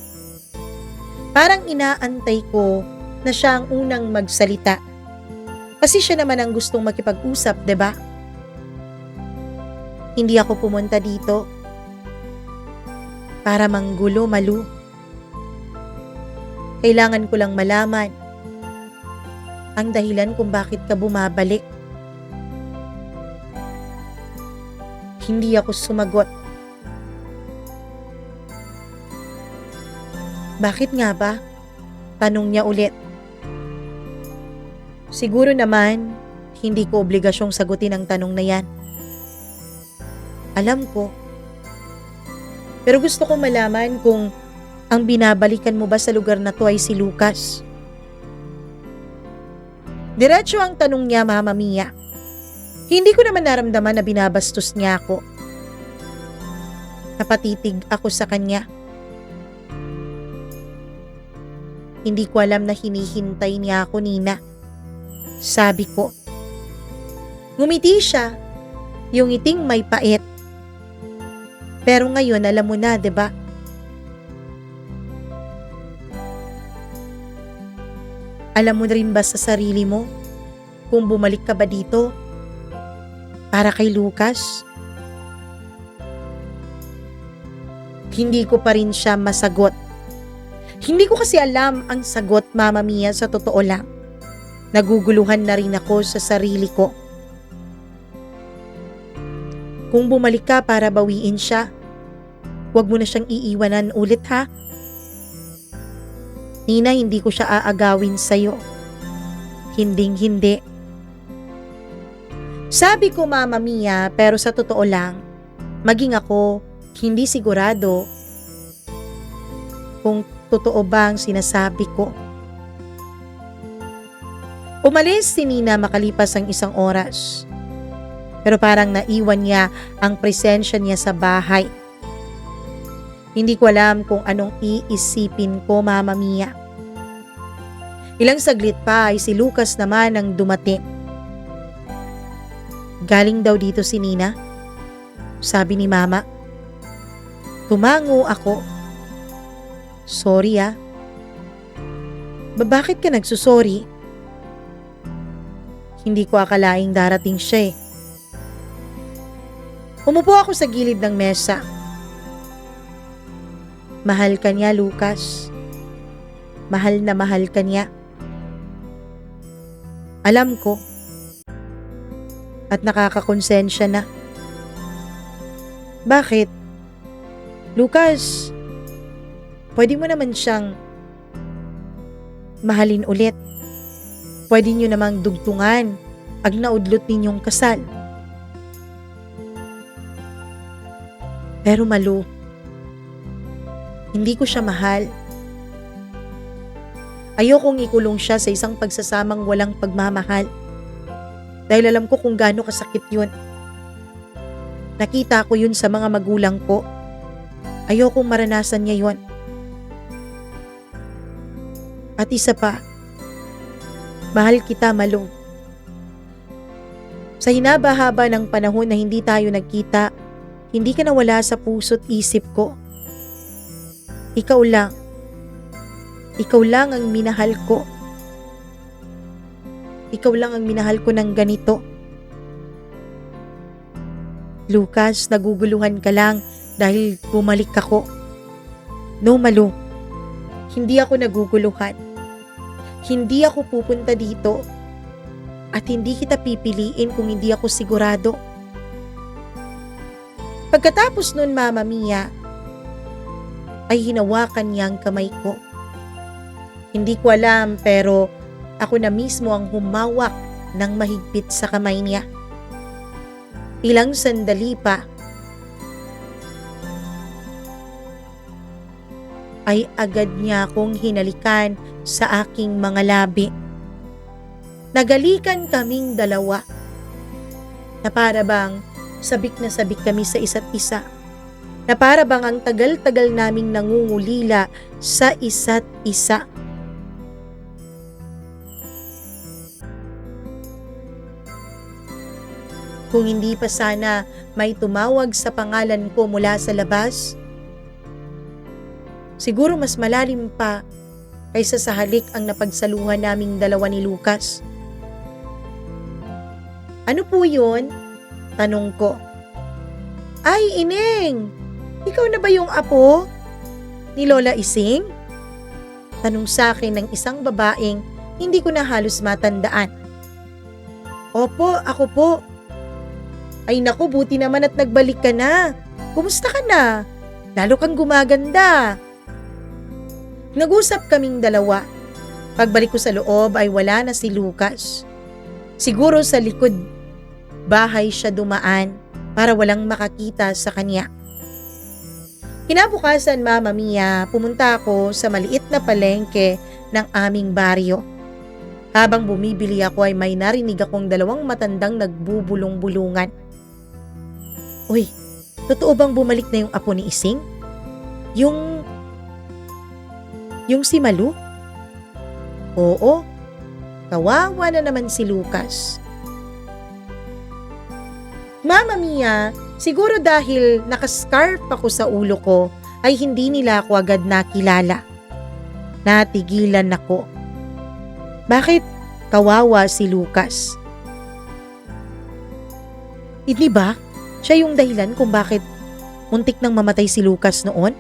A: Parang inaantay ko na siya ang unang magsalita. Kasi siya naman ang gustong makipag-usap, 'di ba? Hindi ako pumunta dito para manggulo, Malu. Kailangan ko lang malaman ang dahilan kung bakit ka bumabalik. Hindi ako sumagot. Bakit nga ba? Tanong niya ulit. Siguro naman, hindi ko obligasyong sagutin ang tanong na yan. Alam ko. Pero gusto ko malaman kung ang binabalikan mo ba sa lugar na to ay si Lucas. Diretso ang tanong niya, Mama Mia. Hindi ko naman naramdaman na binabastos niya ako. Napatitig ako sa kanya. Hindi ko alam na hinihintay niya ako, Nina. Sabi ko. Ngumiti siya, yung ngiting may pait. Pero ngayon alam mo na, 'di ba? Alam mo na rin ba sa sarili mo kung bumalik ka ba dito para kay Lucas? Hindi ko pa rin siya masagot. Hindi ko kasi alam ang sagot, Mama Mia, sa totoo lang. Naguguluhan na rin ako sa sarili ko. Kung bumalik ka para bawiin siya, huwag mo na siyang iiwanan ulit, ha? Nina, hindi ko siya aagawin sa'yo. Hinding-hindi. Sabi ko, Mama Mia, pero sa totoo lang, maging ako, hindi sigurado kung totoo ba ang sinasabi ko. Umalis si Nina makalipas ang 1 oras. Pero parang naiwan niya ang presensya niya sa bahay. Hindi ko alam kung anong iisipin ko, Mama Mia. Ilang saglit pa ay si Lucas naman ang dumating. Galing daw dito si Nina, sabi ni Mama. Tumango ako. Sorry ah. Bakit ka nagsusorry? Hindi ko akalaing darating siya eh. Umupo ako sa gilid ng mesa. Mahal ka niya, Lucas. Mahal na mahal ka niya. Alam ko. At nakakakonsensya na. Bakit? Lucas, pwede mo naman siyang mahalin ulit. Pwede niyo namang dugtungan pag naudlot ninyong kasal. Pero Malu, hindi ko siya mahal. Ayokong ikulong siya sa isang pagsasamang walang pagmamahal. Dahil alam ko kung gaano kasakit yun. Nakita ko yun sa mga magulang ko. Ayokong maranasan niya yun. At isa pa, mahal kita, Malu. Sa hinaba-haba ng panahon na hindi tayo nagkita, hindi ka nawala sa puso't isip ko. Ikaw lang. Ikaw lang ang minahal ko. Ikaw lang ang minahal ko ng ganito. Lucas, naguguluhan ka lang dahil bumalik ako. No, Malu. Hindi ako naguguluhan. Hindi ako pupunta dito. At hindi kita pipiliin kung hindi ako sigurado. Pagkatapos nun, Mama Mia, ay hinawakan niya ang kamay ko. Hindi ko alam pero ako na mismo ang humawak ng mahigpit sa kamay niya. Ilang sandali pa ay agad niya akong hinalikan sa aking mga labi. Nagalikan kaming dalawa. Na para bang sabik na sabik kami sa isa't isa. Na para bang ang tagal-tagal naming nangungulila sa isa't isa. Kung hindi pa sana may tumawag sa pangalan ko mula sa labas, siguro mas malalim pa kaysa sa halik ang napagsaluhan naming dalawa ni Lucas. Ano po yun? Tanong ko. Ay, Ineng! Ikaw na ba yung apo ni Lola Ising? Tanong sa akin ng isang babaeng hindi ko na halos matandaan. Opo, ako po. Ay naku, buti naman at nagbalik ka na. Kumusta ka na? Lalo kang gumaganda. Nag-usap kaming dalawa. Pagbalik ko sa loob ay wala na si Lucas. Siguro sa likod bahay siya dumaan para walang makakita sa kanya. Kinabukasan, Mama Mia, pumunta ako sa maliit na palengke ng aming baryo. Habang bumibili ako ay may narinig akong dalawang matandang nagbubulong-bulungan. Uy, totoo bang bumalik na yung apo ni Ising? Yung si Malu? Oo, kawawa na naman si Lucas. Mama Mia, siguro dahil nakascarf ako sa ulo ko ay hindi nila ako agad nakilala. Natigilan ako. Bakit kawawa si Lucas? Hindi ba siya yung dahilan kung bakit muntik nang mamatay si Lucas noon?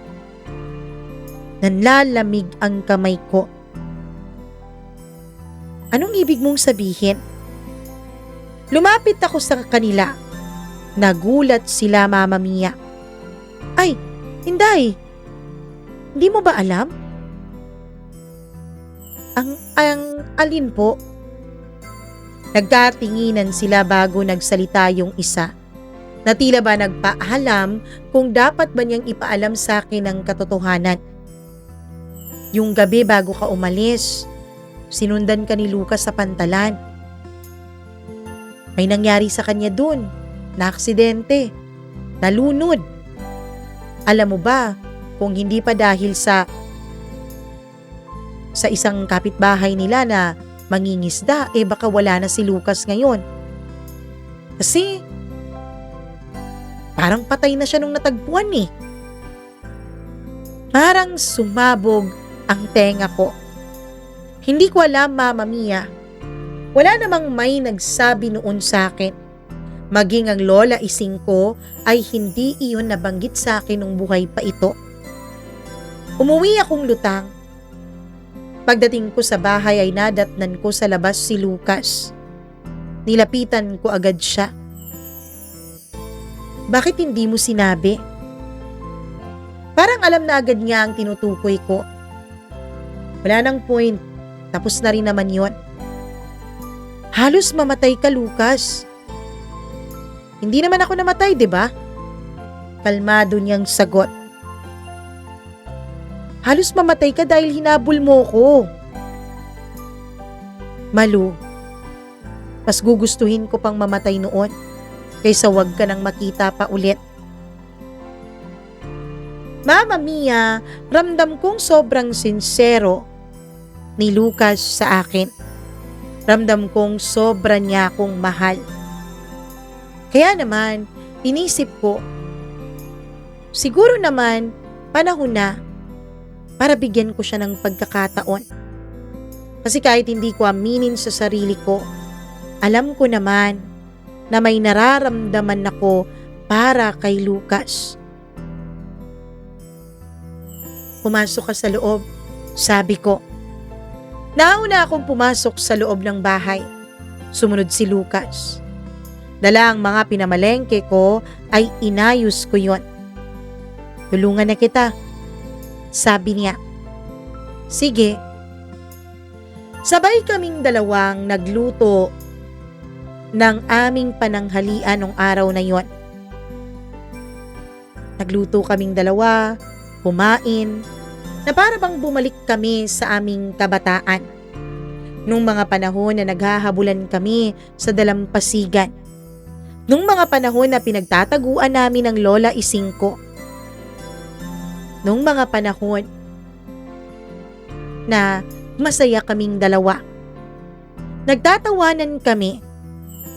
A: Nanlalamig ang kamay ko. Anong ibig mong sabihin? Lumapit ako sa kanila. Nagulat sila, Mama Mia. Ay, Inday, hindi mo ba alam? Ang alin po? Nagkatinginan sila bago nagsalita yung isa. Na tila ba nagpaalam kung dapat ba niyang ipaalam sa akin ang katotohanan. Yung gabi bago ka umalis, sinundan ka ni Lucas sa pantalan. May nangyari sa kanya dun, na aksidente, nalunod. Alam mo ba, kung hindi pa dahil sa isang kapitbahay nila na mangingisda, baka wala na si Lucas ngayon. Kasi parang patay na siya nung natagpuan eh. Parang sumabog ang tenga ko. Hindi ko alam, Mama Mia. Wala namang may nagsabi noon sa akin. Maging ang Lola Ising ko ay hindi iyon nabanggit sa akin nung buhay pa ito. Umuwi akong lutang. Pagdating ko sa bahay ay nadatnan ko sa labas si Lucas. Nilapitan ko agad siya. Bakit hindi mo sinabi? Parang alam na agad niya ang tinutukoy ko. Wala nang point. Tapos na rin naman yon. Halos mamatay ka, Lucas. Hindi naman ako namatay, di ba? Kalmado niyang sagot. Halos mamatay ka dahil hinabol mo ko. Malu, mas gugustuhin ko pang mamatay noon kaysa wag ka nang makita pa ulit. Mama Mia, ramdam kong sobrang sincero ni Lucas sa akin. Ramdam kong sobra niya akong mahal. Kaya naman, inisip ko, siguro naman panahon na para bigyan ko siya ng pagkakataon. Kasi kahit hindi ko aminin sa sarili ko, alam ko naman na may nararamdaman ako para kay Lucas. Pumasok ka sa loob, sabi ko. Nauna akong pumasok sa loob ng bahay. Sumunod si Lucas. Dala ang mga pinamalengke ko ay inayos ko yon. Tulungan na kita, sabi niya. Sige. Sabay kaming dalawang nagluto ng aming pananghalian nung araw na yon. Nagluto kaming dalawa, kumain, na para bang bumalik kami sa aming kabataan. Nung mga panahon na naghahabulan kami sa dalampasigan. Nung mga panahon na pinagtataguan namin ng Lola Ising ko, nung mga panahon na masaya kaming dalawa, nagtatawanan kami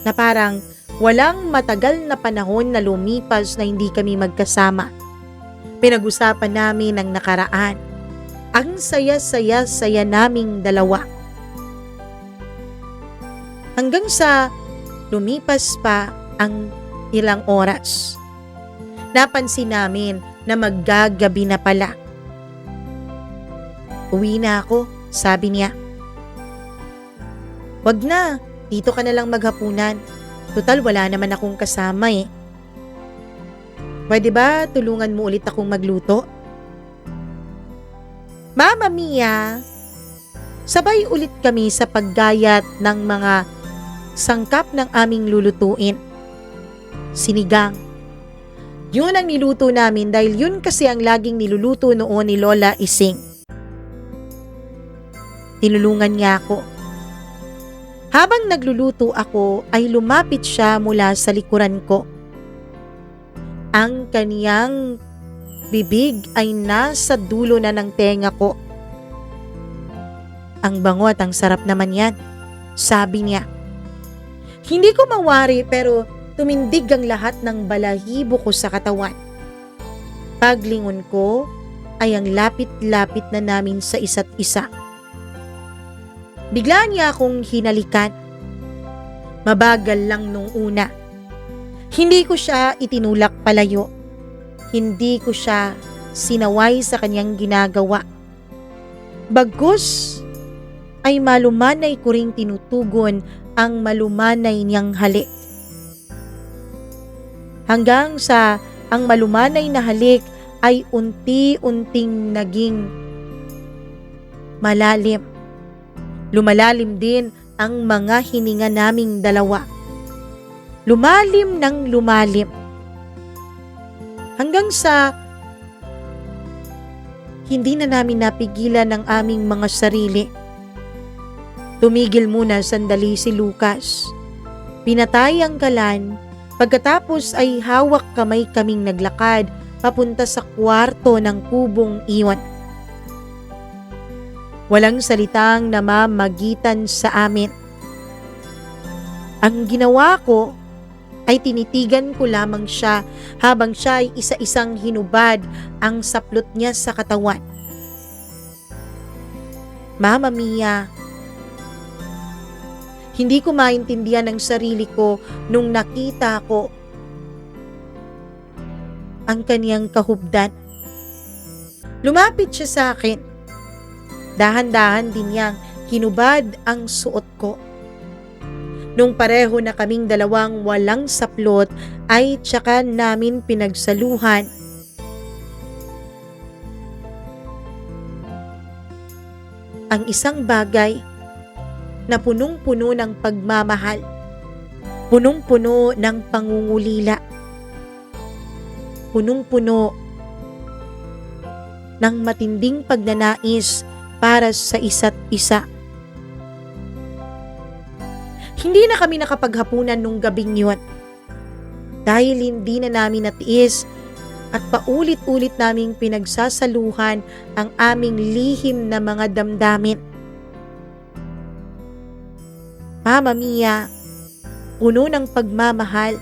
A: na parang walang matagal na panahon na lumipas na hindi kami magkasama. Pinag-usapan namin ang nakaraan. Ang saya-saya-saya naming dalawa. Hanggang sa lumipas pa ang ilang oras. Napansin namin na maggagabi na pala. Uwi na ako, sabi niya. Wag na, dito ka na lang maghapunan. Total wala naman akong kasama eh. Pwede ba tulungan mo ulit akong magluto? Mama Mia, sabay ulit kami sa paggayat ng mga sangkap ng aming lulutuin. Sinigang. Yun ang niluto namin dahil yun kasi ang laging niluluto noon ni Lola Ising. Tinulungan niya ako. Habang nagluluto ako ay lumapit siya mula sa likuran ko. Ang kaniyang bibig ay nasa dulo na ng tenga ko. Ang bango at ang sarap naman yan, sabi niya. Hindi ko mawari pero tumindig ang lahat ng balahibo ko sa katawan. Paglingon ko ay ang lapit-lapit na namin sa isa't isa. Bigla niya akong hinalikan. Mabagal lang nung una. Hindi ko siya itinulak palayo. Hindi ko siya sinaway sa kanyang ginagawa. Bagkus ay malumanay ko ring tinutugon ang malumanay niyang halik. Hanggang sa ang malumanay na halik ay unti-unting naging malalim. Lumalalim din ang mga hininga naming dalawa. Lumalim ng lumalim. Hanggang sa hindi na namin napigilan ang aming mga sarili. Tumigil muna sandali si Lucas. Pinatay ang kalan, pagkatapos ay hawak kamay kaming naglakad papunta sa kwarto ng kubong iyon. Walang salitang namamagitan sa amin. Ang ginawa ko ay tinitigan ko lamang siya habang siya ay isa-isang hinubad ang saplot niya sa katawan. Mama Mia, hindi ko maintindihan ang sarili ko nung nakita ko ang kaniyang kahubdan. Lumapit siya sa akin. Dahan-dahan din niyang hinubad ang suot ko. Nung pareho na kaming dalawang walang saplot ay tsaka namin pinagsaluhan. Ang isang bagay na punong-puno ng pagmamahal, punong-puno ng pangungulila, punong-puno ng matinding pagnanais para sa isa't isa. Hindi na kami nakapaghapunan nung gabing yun dahil hindi na namin natiis at paulit-ulit naming pinagsasaluhan ang aming lihim na mga damdamin. Mama Mia, puno ng pagmamahal.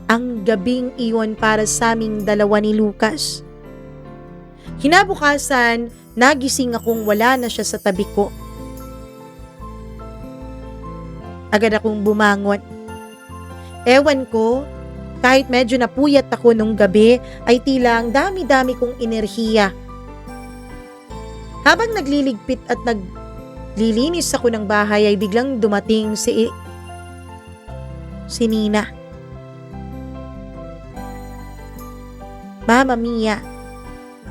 A: Ang gabing iyon para sa aming dalawa ni Lucas. Kinabukasan, nagising akong wala na siya sa tabi ko. Agad akong bumangon. Ewan ko, kahit medyo napuyat ako nung gabi, ay tila ang dami-dami kong enerhiya. Habang nagliligpit at naglilinis ako ng bahay ay biglang dumating si Nina. Mama Mia,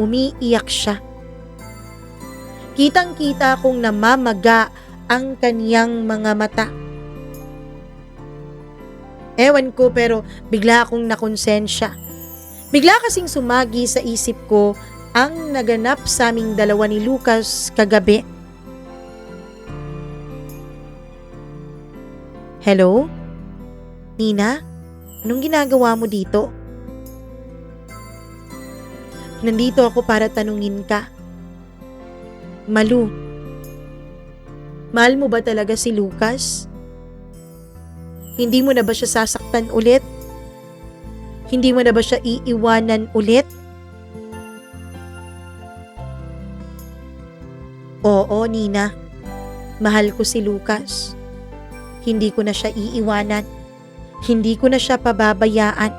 A: umiiyak siya. Kitang-kita kong namamaga ang kaniyang mga mata. Ewan ko pero bigla akong nakonsensya. Bigla kasing sumagi sa isip ko ang naganap sa aming dalawa ni Lucas kagabi. Hello? Nina? Anong ginagawa mo dito? Nandito ako para tanungin ka. Malu, mahal mo ba talaga si Lucas? Hindi mo na ba siya sasaktan ulit? Hindi mo na ba siya iiwanan ulit? Oo, Nina. Mahal ko si Lucas. Hindi ko na siya iiwanan. Hindi ko na siya pababayaan.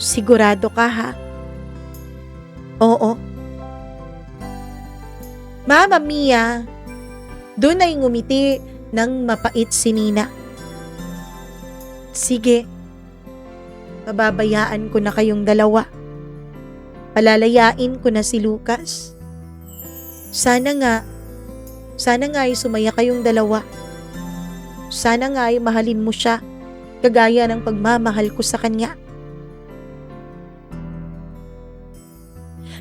A: Sigurado ka ha? Oo. Mama Mia, doon ay ngumiti ng mapait si Nina. Sige, pababayaan ko na kayong dalawa. Palalayain ko na si Lucas. Sana nga ay sumaya kayong dalawa. Sana nga ay mahalin mo siya, kagaya ng pagmamahal ko sa kanya.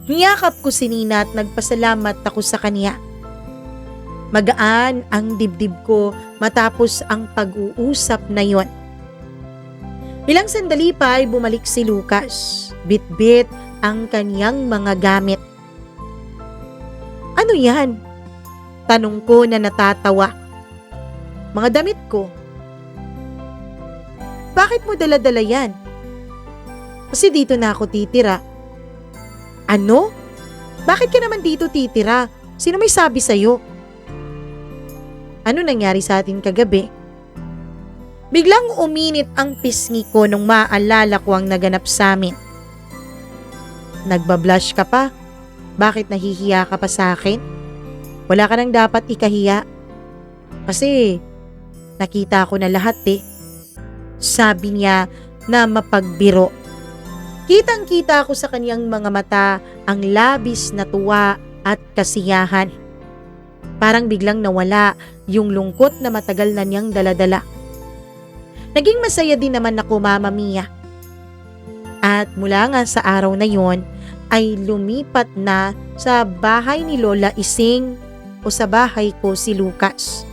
A: Niyakap ko si Nina at nagpasalamat ako sa kanya. Magaan ang dibdib ko matapos ang pag-uusap na yon. Ilang sandali pa ay bumalik si Lucas. Bit-bit ang kaniyang mga gamit. Ano yan? Tanong ko na natatawa. Mga damit ko. Bakit mo dala-dala yan? Kasi dito na ako titira. Ano? Bakit ka naman dito titira? Sino may sabi sa'yo? Ano nangyari sa atin kagabi? Biglang uminit ang pisngi ko nung maaalala ko ang naganap sa amin. Nagbablush ka pa? Bakit nahihiya ka pa sa akin? Wala ka nang dapat ikahiya. Kasi nakita ko na lahat eh. Sabi niya na mapagbiro. Kitang-kita ko sa kanyang mga mata ang labis na tuwa at kasiyahan. Parang biglang nawala yung lungkot na matagal na niyang daladala. Naging masaya din naman ako, Mama Mia. At mula nga sa araw na yon ay lumipat na sa bahay ni Lola Ising o sa bahay ko si Lucas.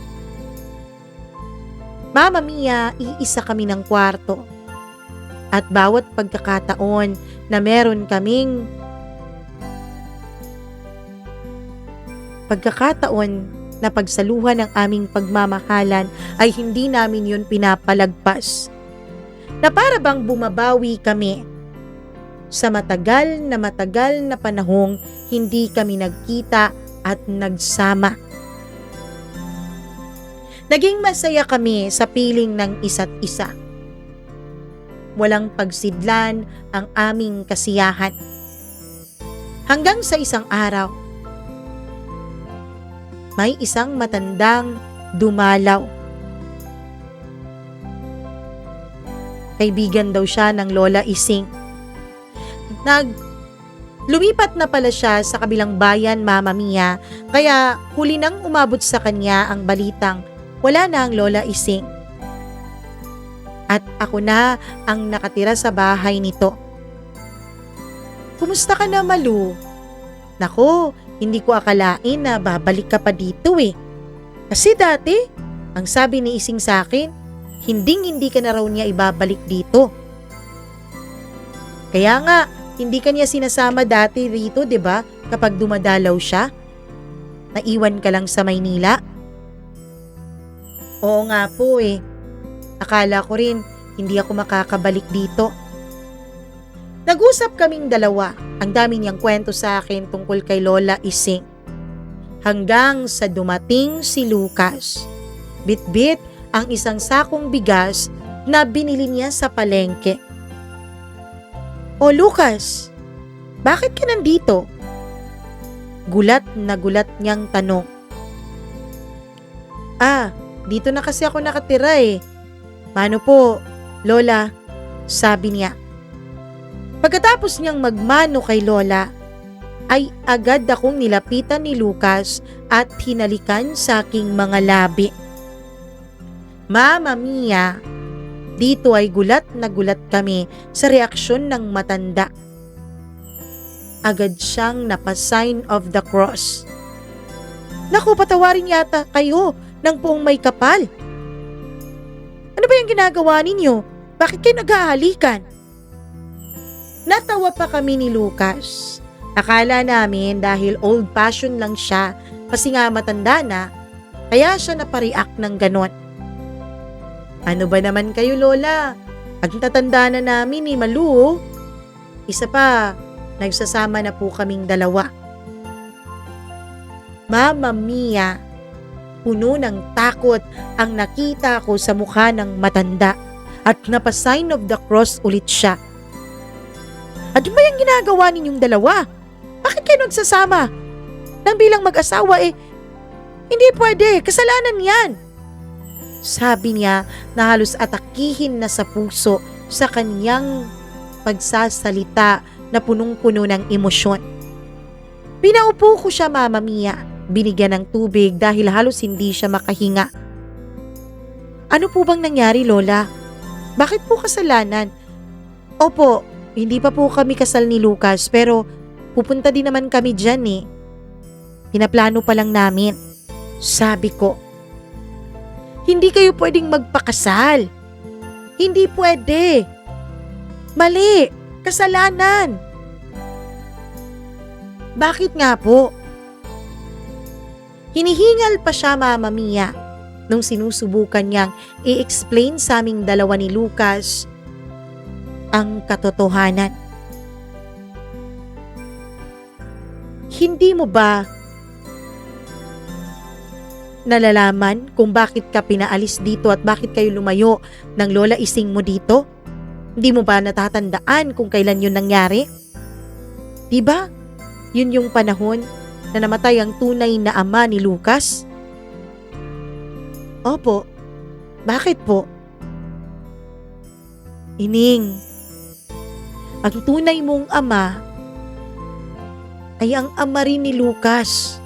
A: Mama Mia, iisa kami ng kwarto. At bawat pagkakataon na meron kaming na pagsaluhan ng aming pagmamahalan ay hindi namin yun pinapalagpas. Na para bang bumabawi kami. Sa matagal na panahong hindi kami nagkita at nagsama. Naging masaya kami sa piling ng isa't isa. Walang pagsidlan ang aming kasiyahan. Hanggang sa isang araw, may isang matandang dumalaw. Kaibigan daw siya ng Lola Ising. Lumipat na pala siya sa kabilang bayan, Mama Mia, kaya huli nang umabot sa kanya ang balitang wala na ang Lola Ising. At ako na ang nakatira sa bahay nito. Kumusta ka na, Malu? Nako, hindi ko akalain na babalik ka pa dito eh. Kasi dati, ang sabi ni Ising sa akin, hindi ka na raw niya ibabalik dito. Kaya nga, hindi ka niya sinasama dati rito, 'di ba? Kapag dumadalaw siya. Naiwan ka lang sa Maynila. Oo nga po eh. Akala ko rin hindi ako makakabalik dito. Nag-usap kaming dalawa. Ang dami niyang kwento sa akin tungkol kay Lola Ising. Hanggang sa dumating si Lucas. Bit-bit ang isang sakong bigas na binili niya sa palengke. O Lucas, bakit ka nandito? Gulat na gulat niyang tanong. Dito na kasi ako nakatira eh. Paano po, Lola? Sabi niya. Pagkatapos niyang magmano kay Lola, ay agad akong nilapitan ni Lucas at hinalikan sa aking mga labi. Mama Mia, dito ay gulat na gulat kami sa reaksyon ng matanda. Agad siyang napa-sign of the cross. Naku, patawarin yata kayo ng poong may kapal. Ano ba yung ginagawa ninyo? Bakit kayo naghahalikan? Natawa pa kami ni Lucas. Akala namin dahil old-fashioned lang siya kasi nga matanda na, kaya siya napareact ng ganon. Ano ba naman kayo, Lola? Pag tatanda na namin ni Malu, isa pa, nagsasama na po kaming dalawa. Mama Mia, puno ng takot ang nakita ko sa mukha ng matanda at napa-sign of the cross ulit siya. Ano ba yung ginagawa ninyong dalawa? Bakit kayo nagsasama? Nang bilang mag-asawa hindi pwede, kasalanan yan. Sabi niya na halos atakihin na sa puso sa kanyang pagsasalita na punong-puno ng emosyon. Pinaupo ko siya, Mama Mia. Binigyan ng tubig dahil halos hindi siya makahinga. Ano po bang nangyari, Lola? Bakit po kasalanan? Opo, hindi pa po kami kasal ni Lucas pero pupunta din naman kami dyan eh. Pinaplano pa lang namin. Sabi ko, hindi kayo pwedeng magpakasal. Hindi pwede. Mali, kasalanan. Bakit nga po? Hinihingal pa siya, Mama Mia, nung sinusubukan niyang i-explain sa aming dalawa ni Lucas ang katotohanan. Hindi mo ba nalalaman kung bakit ka pinaalis dito at bakit kayo lumayo ng Lola Ising mo dito? Hindi mo ba natatandaan kung kailan yun nangyari? Diba? Yun yung panahon na namatay ang tunay na ama ni Lucas? Opo. Bakit po? Ining, ang tunay mong ama ay ang ama rin ni Lucas.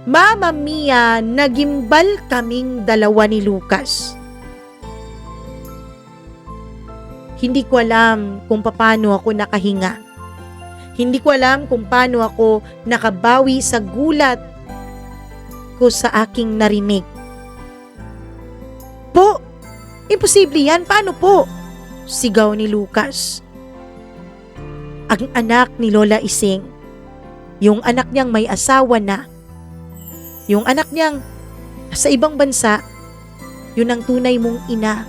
A: Mama Mia, nagimbal kaming dalawa ni Lucas. Hindi ko alam kung paano ako nakahinga. Hindi ko alam kung paano ako nakabawi sa gulat ko sa aking narinig. Po, imposible yan. Paano po? Sigaw ni Lucas. Ang anak ni Lola Ising, yung anak niyang may asawa na, yung anak niyang sa ibang bansa, yun ang tunay mong ina.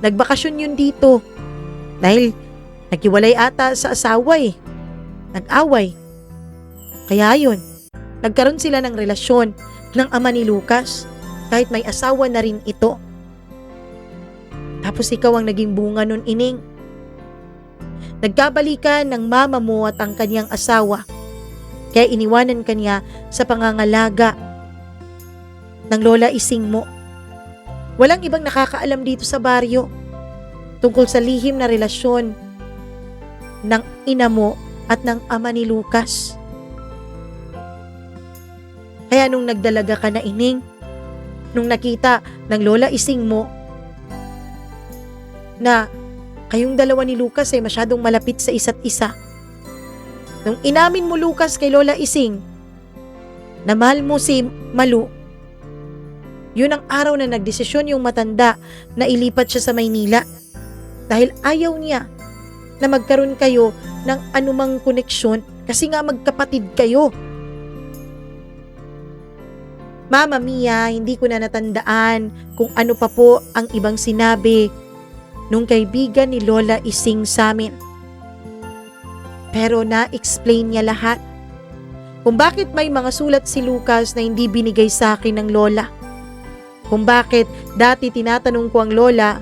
A: Nagbakasyon yun dito dahil naghiwalay ata sa asawa Nag-away. Kaya yun, nagkaroon sila ng relasyon ng ama ni Lucas kahit may asawa na rin ito. Tapos ikaw ang naging bunga nun, Ining. Nagkabalikan ng mama mo at ang kanyang asawa. Kaya iniwanan kanya sa pangangalaga ng Lola Ising mo. Walang ibang nakakaalam dito sa baryo tungkol sa lihim na relasyon ng ina mo at ng ama ni Lucas. Kaya nung nagdalaga ka na, Ining, nung nakita ng Lola Ising mo na kayong dalawa ni Lucas ay masyadong malapit sa isa't isa, nung inamin mo, Lucas, kay Lola Ising na mahal mo si Malu, yun ang araw na nagdesisyon yung matanda na ilipat siya sa Maynila dahil ayaw niya na magkaroon kayo ng anumang koneksyon kasi nga magkapatid kayo. Mama Mia, hindi ko na natandaan kung ano pa po ang ibang sinabi nung kaibigan ni Lola Ising sa amin. Pero na-explain niya lahat kung bakit may mga sulat si Lucas na hindi binigay sa akin ng Lola. Kung bakit dati tinatanong ko ang Lola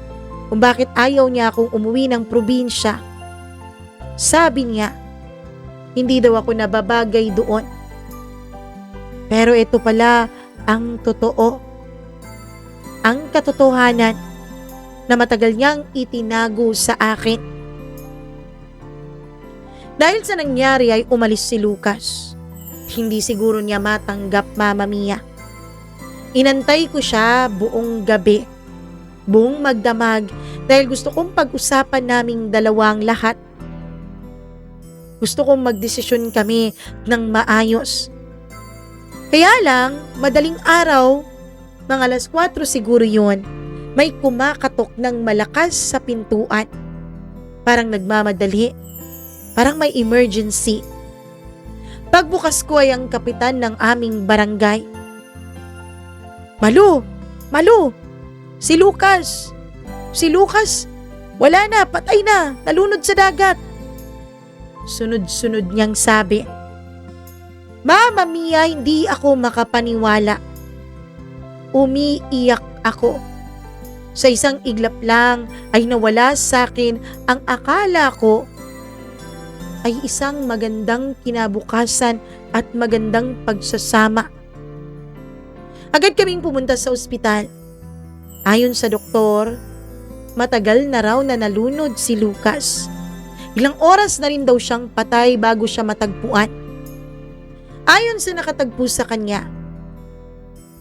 A: kung bakit ayaw niya akong umuwi ng probinsya. Sabi niya, hindi daw ako nababagay doon. Pero ito pala ang totoo. Ang katotohanan na matagal niyang itinago sa akin. Dahil sa nangyari ay umalis si Lucas. Hindi siguro niya matanggap, Mama Mia. Inantay ko siya buong gabi, buong magdamag dahil gusto kong pag-usapan naming dalawang lahat. Gusto kong magdesisyon kami ng maayos. Kaya lang, madaling araw, Mga 4:00 siguro yun, may kumakatok ng malakas sa pintuan. Parang nagmamadali, parang may emergency. Pagbukas ko ay ang kapitan ng aming barangay. Malu! Malu! Si Lucas! Si Lucas! Wala na! Patay na! Nalunod sa dagat! Sunod-sunod niyang sabi. Mama Mia, hindi ako makapaniwala. Umiiyak ako. Sa isang iglap lang ay nawala sa akin ang akala ko ay isang magandang kinabukasan at magandang pagsasama. Agad kaming pumunta sa ospital. Ayon sa doktor, matagal na raw na nalunod si Lucas. Ilang oras na rin daw siyang patay bago siya matagpuan. Ayon sa nakatagpo sa kanya,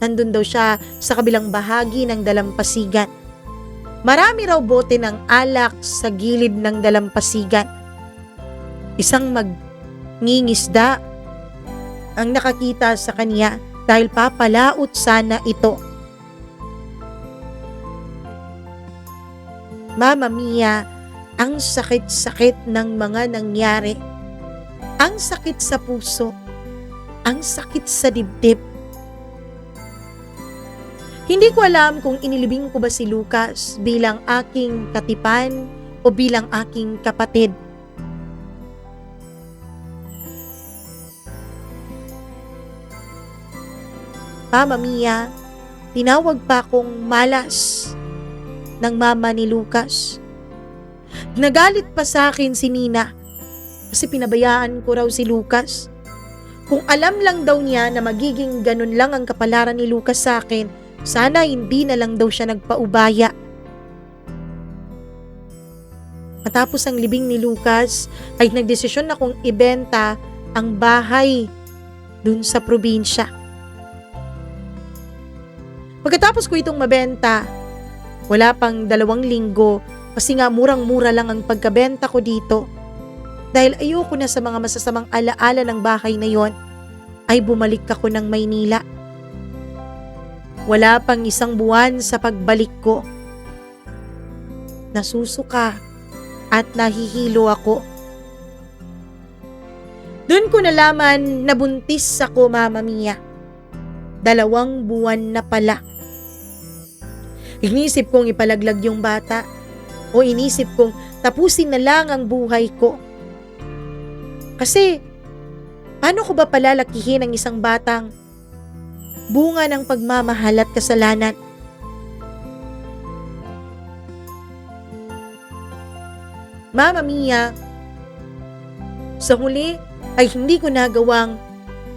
A: nandun daw siya sa kabilang bahagi ng dalampasigan. Marami raw bote ng alak sa gilid ng dalampasigan. Isang magngingisda ang nakakita sa kanya dahil papalaot sana ito. Mama Mia, ang sakit-sakit ng mga nangyari. Ang sakit sa puso. Ang sakit sa dibdib. Hindi ko alam kung inilibing ko ba si Lucas bilang aking katipan o bilang aking kapatid. Mama Mia, tinawag pa akong malas ng mama ni Lucas. Nagalit pa sa akin si Nina kasi pinabayaan ko raw si Lucas. Kung alam lang daw niya na magiging ganun lang ang kapalaran ni Lucas sa akin, sana hindi na lang daw siya nagpaubaya. Matapos ang libing ni Lucas, ay nagdesisyon akong ibenta ang bahay dun sa probinsya. Pagkatapos ko itong mabenta, wala pang 2 linggo kasi nga murang-mura lang ang pagkabenta ko dito. Dahil ayoko na sa mga masasamang alaala ng bahay na yon, ay bumalik ako ng Maynila. Wala pang 1 buwan sa pagbalik ko. Nasusuka at nahihilo ako. Doon ko nalaman na buntis ako, Mama Mia. 2 buwan na pala. Inisip kong ipalaglag yung bata o inisip kong tapusin na lang ang buhay ko. Kasi, paano ko ba palalakihin ang isang batang bunga ng pagmamahal at kasalanan? Mama Mia, sa huli ay hindi ko nagawang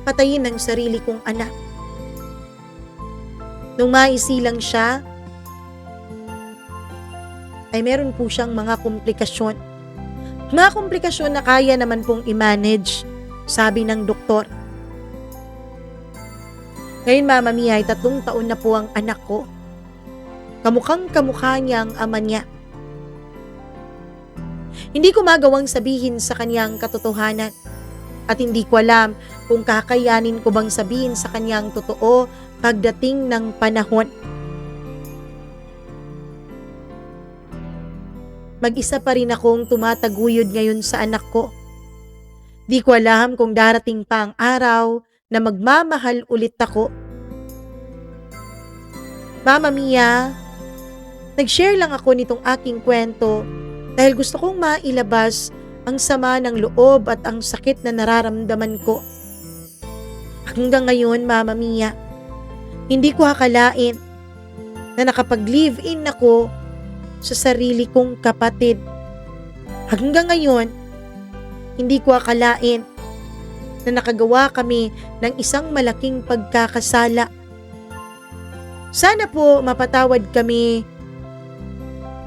A: patayin ang sarili kong anak. Nung maisilang siya, ay meron po siyang mga komplikasyon. Mga komplikasyon na kaya naman pong i-manage, sabi ng doktor. Ngayon, Mama Mia, ay 3 taon na po ang anak ko. Kamukhang kamukha niya ang ama niya. Hindi ko magawang sabihin sa kanyang katotohanan at hindi ko alam kung kakayanin ko bang sabihin sa kanyang totoo pagdating ng panahon. Mag-isa pa rin akong tumataguyod ngayon sa anak ko. Di ko alam kung darating pa ang araw na magmamahal ulit ako. Mama Mia, nag-share lang ako nitong aking kwento dahil gusto kong mailabas ang sama ng loob at ang sakit na nararamdaman ko. Hanggang ngayon, Mama Mia, hindi ko akalain na nakapag-live-in ako sa sarili kong kapatid. Hanggang ngayon, hindi ko akalain na nakagawa kami ng isang malaking pagkakasala. Sana po mapatawad kami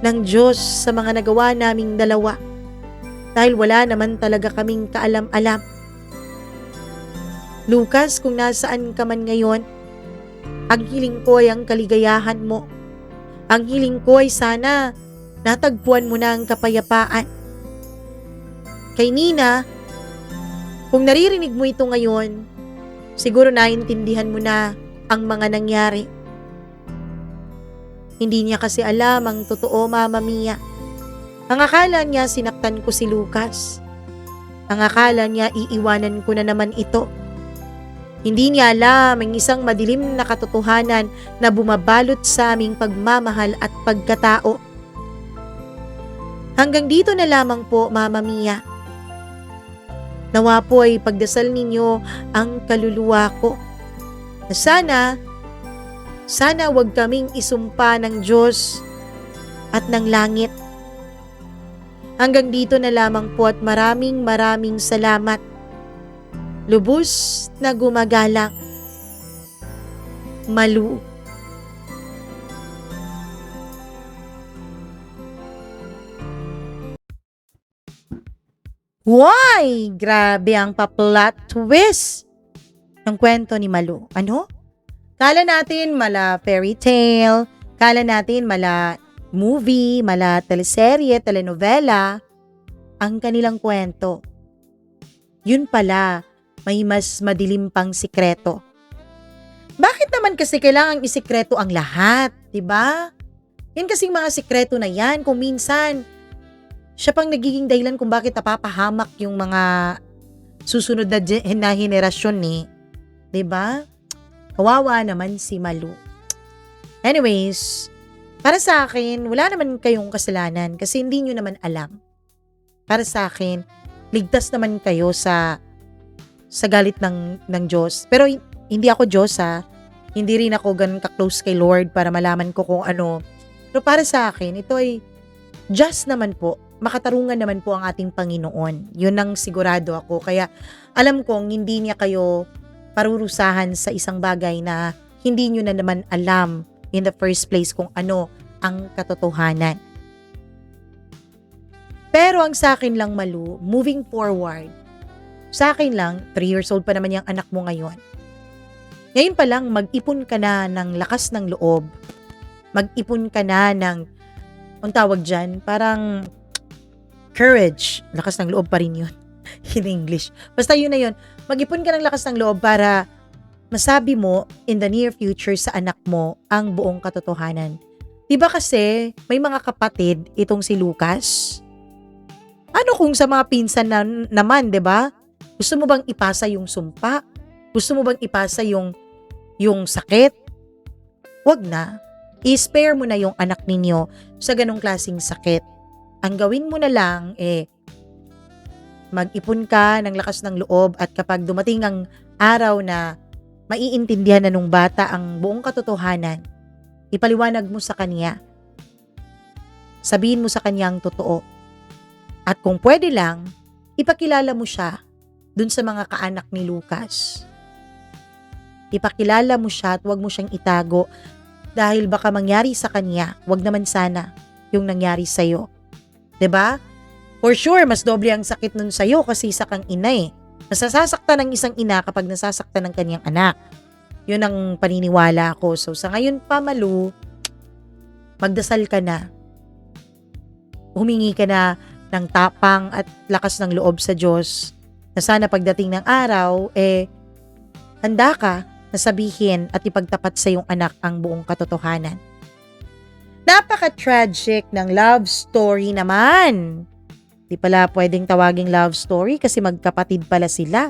A: ng Diyos sa mga nagawa naming dalawa dahil wala naman talaga kaming kaalam-alam. Lucas, kung nasaan ka man ngayon, ang hiling ko ay ang kaligayahan mo. Ang hiling ko ay sana natagpuan mo na ang kapayapaan. Kay Nina, kung naririnig mo ito ngayon, siguro naintindihan mo na ang mga nangyari. Hindi niya kasi alam ang totoo, Mama Mia. Ang akala niya sinaktan ko si Lucas. Ang akala niya iiwanan ko na naman ito. Hindi niya alam ang isang madilim na katotohanan na bumabalot sa aming pagmamahal at pagkatao. Hanggang dito na lamang po, Mama Mia. Nawa po ay pagdasal ninyo ang kaluluwa ko. Na sana wag kaming isumpa ng Diyos at ng langit. Hanggang dito na lamang po at maraming salamat. Lubos na gumagalang. Malu. Why? Grabe ang pa-plot twist ng kwento ni Malu. Ano? Kala natin mala fairy tale, kala natin mala movie, mala teleserye, telenovela, ang kanilang kwento. Yun pala, may mas madilim pang sikreto. Bakit naman kasi kailangang isikreto ang lahat, 'di ba? Yan kasing mga sikreto na yan, kung minsan, siya pang nagiging dahilan kung bakit napapahamak yung mga susunod na henerasyon eh. 'Di ba? Kawawa naman si Malu. Anyways, para sa akin, wala naman kayong kasalanan kasi hindi nyo naman alam. Para sa akin, ligtas naman kayo sa galit ng Diyos. Pero hindi ako Diyos ha. Hindi rin ako ganun ka-close kay Lord para malaman ko kung ano. Pero para sa akin, ito ay just naman po. Makatarungan naman po ang ating Panginoon. Yun ang sigurado ako. Kaya alam kong hindi niya kayo parurusahan sa isang bagay na hindi nyo na naman alam in the first place kung ano ang katotohanan. Pero ang sa akin lang, Malu, moving forward, sa akin lang, 3 years old pa naman yung anak mo ngayon. Ngayon pa lang, mag-ipon ka na ng lakas ng loob. Mag-ipon ka na ng, ang tawag dyan, parang courage. Lakas ng loob pa rin yun. In English. Basta yun na yun. Mag-ipon ka ng lakas ng loob para masabi mo in the near future sa anak mo ang buong katotohanan. Diba kasi may mga kapatid itong si Lucas? Ano kung sa mga pinsan naman, diba? Gusto mo bang ipasa yung sumpa? Gusto mo bang ipasa yung sakit? Wag na. I-spare mo na yung anak ninyo sa ganong klaseng sakit. Ang gawin mo na lang mag-ipon ka ng lakas ng loob at kapag dumating ang araw na maiintindihan na nung bata ang buong katotohanan, ipaliwanag mo sa kanya. Sabihin mo sa kanya ang totoo. At kung pwede lang, ipakilala mo siya dun sa mga kaanak ni Lucas. Ipakilala mo siya at huwag mo siyang itago dahil baka mangyari sa kanya, huwag naman sana yung nangyari sa'yo. 'Di ba? For sure, mas doble ang sakit nun sa'yo kasi isa kang ina eh. Nasasaktan ng isang ina kapag nasasaktan ng kanyang anak. Yun ang paniniwala ko. So sa ngayon pa, Malu, magdasal ka na. Humingi ka na ng tapang at lakas ng loob sa Diyos na sana pagdating ng araw, handa ka na sabihin at ipagtapat sa iyong anak ang buong katotohanan. Napaka-tragic ng love story naman. Di pala pwedeng tawaging love story kasi magkapatid pala sila.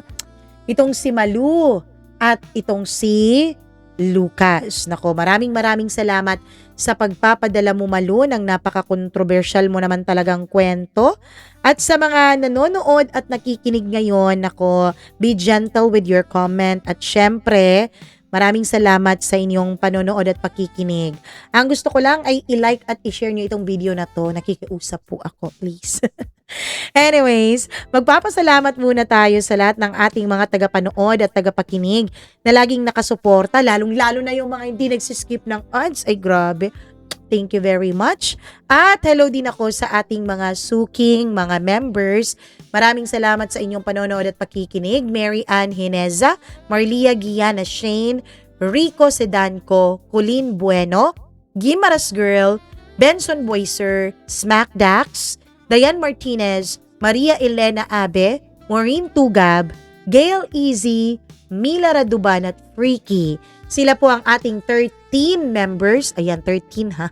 A: Itong si Malu at itong si Lucas. Nako, maraming salamat sa pagpapadala mo, Malu, ng napaka-controversial mo naman talagang kwento. At sa mga nanonood at nakikinig ngayon, nako, be gentle with your comment. At syempre, maraming salamat sa inyong panonood at pakikinig. Ang gusto ko lang ay i-like at i-share nyo itong video na to. Nakikiusap po ako, please. Anyways, magpapasalamat muna tayo sa lahat ng ating mga tagapanood at tagapakinig na laging nakasuporta, lalong-lalo na yung mga hindi nagsiskip ng ads. Ay, grabe. Thank you very much. At hello din ako sa ating mga suking, mga members. Maraming salamat sa inyong panonood at pakikinig. Mary Ann Hineza, Marlia Giana Shane, Rico Sedanco, Colleen Bueno, Gimaras Girl, Benson Boyser, Smack Dax, Diane Martinez, Maria Elena Abe, Maureen Tugab, Gail Easy, Mila Raduban at Freaky. Sila po ang ating 13 members. Ayan, 13 ha.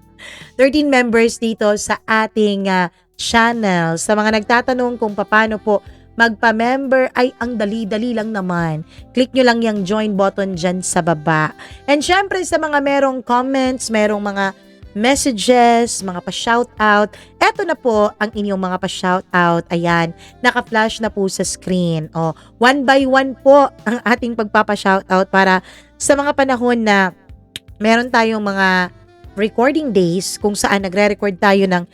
A: 13 members dito sa ating channel. Sa mga nagtatanong kung paano po magpa-member, ay ang dali-dali lang naman. Click nyo lang yung join button dyan sa baba. And syempre sa mga merong comments, merong mga messages, mga pa-shoutout, eto na po ang inyong mga pa-shoutout. Ayan, naka-flash na po sa screen. O, one by one po ang ating pagpapa-shoutout para sa mga panahon na meron tayong mga recording days kung saan nagre-record tayo ng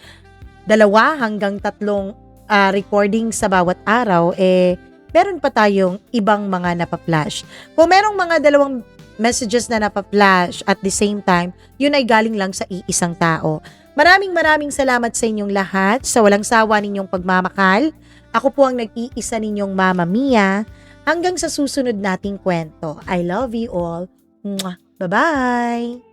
A: 2 hanggang 3 recording sa bawat araw, meron pa tayong ibang mga napa-flash. Kung merong mga 2 messages na napa-flash at the same time, yun ay galing lang sa iisang tao. Maraming salamat sa inyong lahat, sa walang sawa ninyong pagmamakal. Ako po ang nag-iisa ninyong Mama Mia. Hanggang sa susunod nating kwento. I love you all. Mwah! Bye-bye!